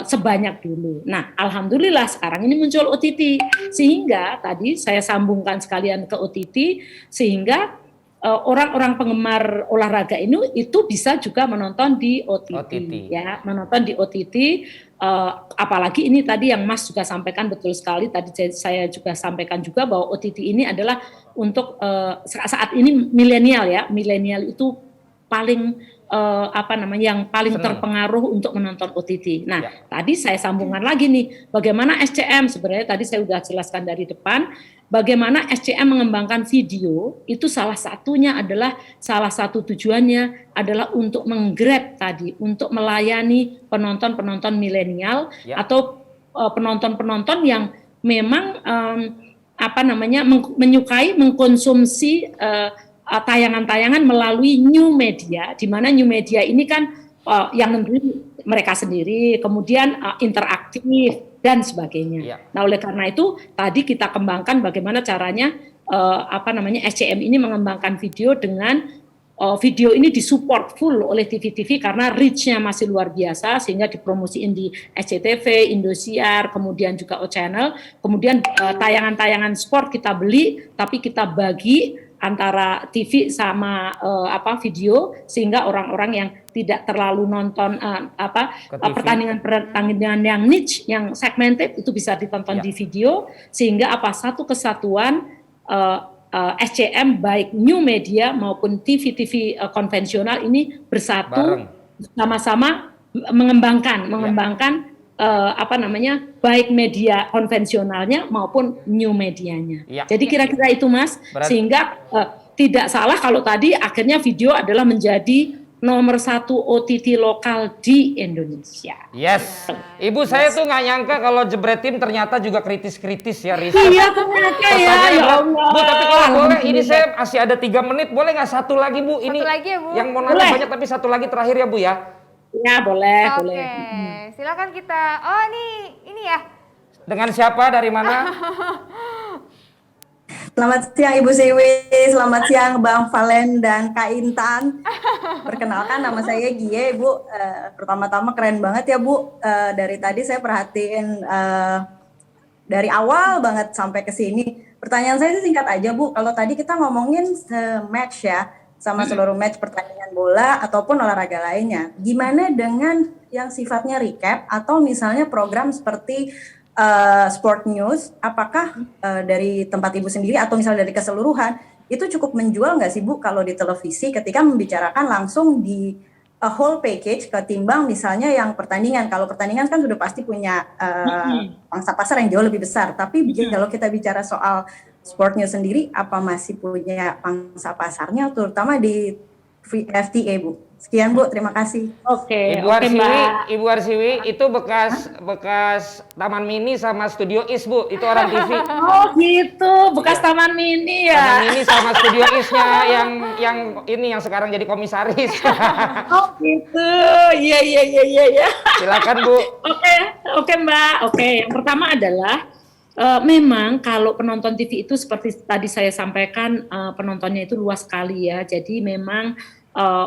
sebanyak dulu. Nah, alhamdulillah sekarang ini muncul OTT, sehingga tadi saya sambungkan sekalian ke OTT, sehingga orang-orang penggemar olahraga ini itu bisa juga menonton di OTT. Ya, menonton di OTT. Apalagi ini tadi yang Mas juga sampaikan betul sekali, tadi saya juga sampaikan juga bahwa OTT ini adalah untuk saat ini milenial itu paling yang paling terpengaruh untuk menonton OTT. Nah, tadi saya sambungkan lagi nih, bagaimana SCM sebenarnya tadi saya sudah jelaskan dari depan, bagaimana SCM mengembangkan video, itu salah satu tujuannya adalah untuk menggrab tadi, untuk melayani penonton-penonton milenial atau penonton-penonton yang memang menyukai mengkonsumsi tayangan-tayangan melalui new media, di mana new media ini kan yang tentu mereka sendiri, kemudian interaktif dan sebagainya. Nah, oleh karena itu tadi kita kembangkan bagaimana caranya SCM ini mengembangkan video dengan video ini disupport full oleh TV-TV karena reach-nya masih luar biasa, sehingga dipromosiin di SCTV, Indosiar, kemudian juga O-Channel, kemudian tayangan-tayangan sport kita beli, tapi kita bagi antara TV sama video, sehingga orang-orang yang tidak terlalu nonton pertandingan yang niche, yang segmented itu bisa ditonton di video, sehingga satu kesatuan SCM baik new media maupun TV konvensional ini bersatu sama-sama mengembangkan baik media konvensionalnya maupun new medianya. Jadi kira-kira itu Mas, sehingga tidak salah kalau tadi akhirnya video adalah menjadi nomor 1 OTT lokal di Indonesia. Yes. Ibu saya tuh nggak nyangka kalau Jebret Tim ternyata juga kritis-kritis ya, Risa. Iya ternyata ya Allah. Bu, tapi kalau boleh ini saya masih ada 3 menit, boleh nggak satu lagi Bu? Ini lagi ya, Bu? Yang mau nanya banyak tapi satu lagi terakhir ya Bu ya. Ya boleh. Oke, silakan kita. Oh ini ya. Dengan siapa, dari mana? Selamat siang Ibu Siwi, selamat siang Bang Valen dan Kak Intan. Perkenalkan nama saya Gie, Bu. Pertama-tama keren banget ya Bu. Dari tadi saya perhatiin dari awal banget sampai ke sini. Pertanyaan saya sih singkat aja Bu. Kalau tadi kita ngomongin match ya, sama seluruh match pertandingan bola ataupun olahraga lainnya. Gimana dengan yang sifatnya recap atau misalnya program seperti sport news, apakah dari tempat Ibu sendiri atau misalnya dari keseluruhan itu cukup menjual nggak sih Bu kalau di televisi ketika membicarakan langsung di whole package ketimbang misalnya yang pertandingan. Kalau pertandingan kan sudah pasti punya pangsa pasar yang jauh lebih besar, tapi kalau kita bicara soal sport news sendiri, apa masih punya pangsa pasarnya terutama di FTA Bu? Sekian Bu, terima kasih. Oke, Ibu Arsiwi itu bekas Taman Mini sama Studio Is Bu, itu orang TV. Oh gitu, bekas Taman Mini ya. Taman Mini sama Studio Isnya yang sekarang jadi komisaris. Oh gitu, iya. Silakan Bu. Oke Mbak. Oke, yang pertama adalah memang kalau penonton TV itu seperti tadi saya sampaikan, penontonnya itu luas sekali ya. Jadi memang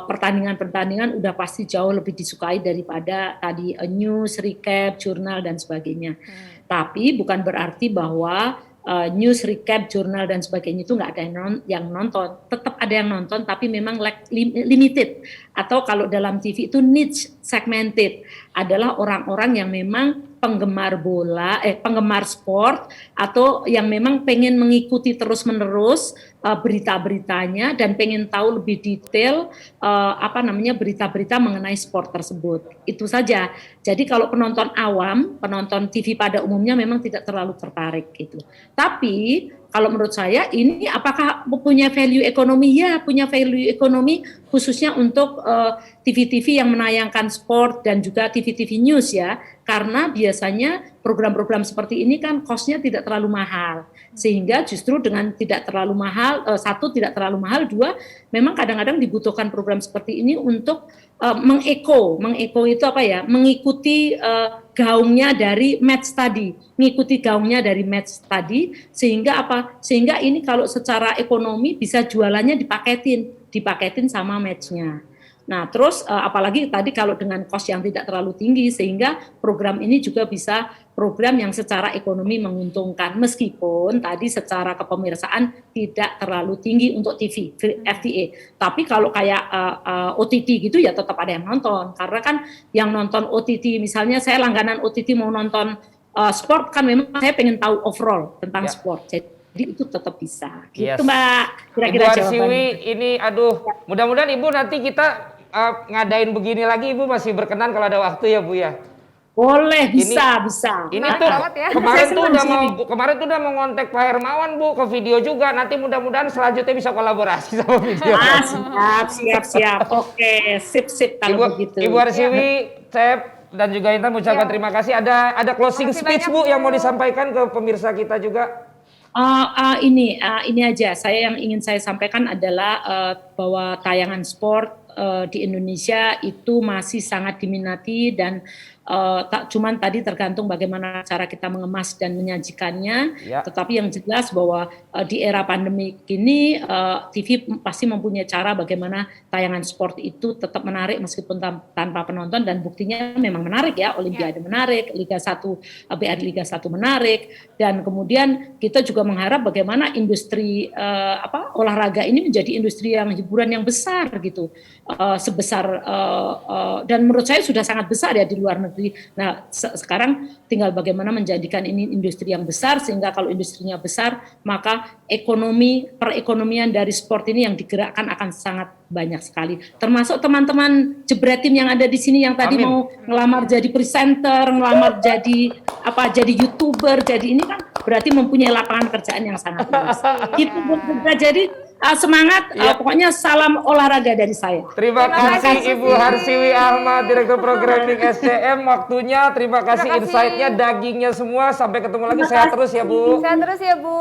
pertandingan-pertandingan udah pasti jauh lebih disukai daripada tadi news, recap, jurnal dan sebagainya. Tapi bukan berarti bahwa news, recap, jurnal dan sebagainya itu nggak ada yang nonton. Tetap ada yang nonton, tapi memang limited. Atau kalau dalam TV itu niche, segmented. Adalah orang-orang yang memang penggemar bola, penggemar sport, atau yang memang pengen mengikuti terus-menerus berita-beritanya dan pengen tahu lebih detail berita-berita mengenai sport tersebut. Itu saja. Jadi kalau penonton awam, penonton TV pada umumnya memang tidak terlalu tertarik gitu. Tapi kalau menurut saya ini apakah punya value ekonomi? Ya, punya value ekonomi khususnya untuk TV-TV yang menayangkan sport dan juga TV-TV news ya. Karena biasanya program-program seperti ini kan cost-nya tidak terlalu mahal. Sehingga justru dengan tidak terlalu mahal, satu tidak terlalu mahal, dua memang kadang-kadang dibutuhkan program seperti ini untuk mengeko itu apa ya? Mengikuti gaungnya dari match tadi, mengikuti gaungnya dari match tadi, sehingga apa? Sehingga ini kalau secara ekonomi bisa jualannya dipaketin sama matchnya. Nah, terus apalagi tadi kalau dengan cost yang tidak terlalu tinggi, sehingga program ini juga bisa program yang secara ekonomi menguntungkan, meskipun tadi secara kepemirsaan tidak terlalu tinggi untuk TV, FTA. Tapi kalau kayak OTT gitu ya tetap ada yang nonton, karena kan yang nonton OTT, misalnya saya langganan OTT mau nonton sport, kan memang saya pengen tahu overall tentang sport. Jadi itu tetap bisa. Gitu Mbak. Kira-kira Ibu Harsiwi, ini aduh, mudah-mudahan Ibu nanti kita ngadain begini lagi, Ibu masih berkenan kalau ada waktu ya Bu ya. Boleh, bisa. Ini tuh ya. kemarin tuh udah mau ngontek Pak Hermawan Bu ke video juga. Nanti mudah-mudahan selanjutnya bisa kolaborasi sama video. Siap. Oke, sip kalau begitu. Ibu Harsiwi, Cep dan juga Intan mengucapkan terima kasih. Ada closing speech Bu yang mau disampaikan ke pemirsa kita juga. Ini aja. Saya ingin saya sampaikan adalah bahwa tayangan sport di Indonesia itu masih sangat diminati dan tak cuman tadi tergantung bagaimana cara kita mengemas dan menyajikannya, tetapi yang jelas bahwa di era pandemi ini TV pasti mempunyai cara bagaimana tayangan sport itu tetap menarik meskipun tanpa penonton, dan buktinya memang menarik ya. Olimpiade menarik, Liga 1 BRI Liga 1 menarik, dan kemudian kita juga mengharap bagaimana industri olahraga ini menjadi industri yang hiburan yang besar gitu, sebesar dan menurut saya sudah sangat besar ya di luar negeri. Nah, sekarang tinggal bagaimana menjadikan ini industri yang besar, sehingga kalau industrinya besar, maka perekonomian dari sport ini yang digerakkan akan sangat banyak sekali. Termasuk teman-teman jebretin yang ada di sini yang tadi mau ngelamar jadi presenter, ngelamar jadi YouTuber, jadi ini kan berarti mempunyai lapangan pekerjaan yang sangat luas. Gitu jadi semangat, pokoknya salam olahraga dari saya. Terima kasih Ibu Harsiwi Ahmad, Direktur Programming SCM, waktunya. Terima kasih insight-nya, dagingnya semua. Sampai ketemu lagi. Sehat terus ya Bu. Sehat terus ya Bu.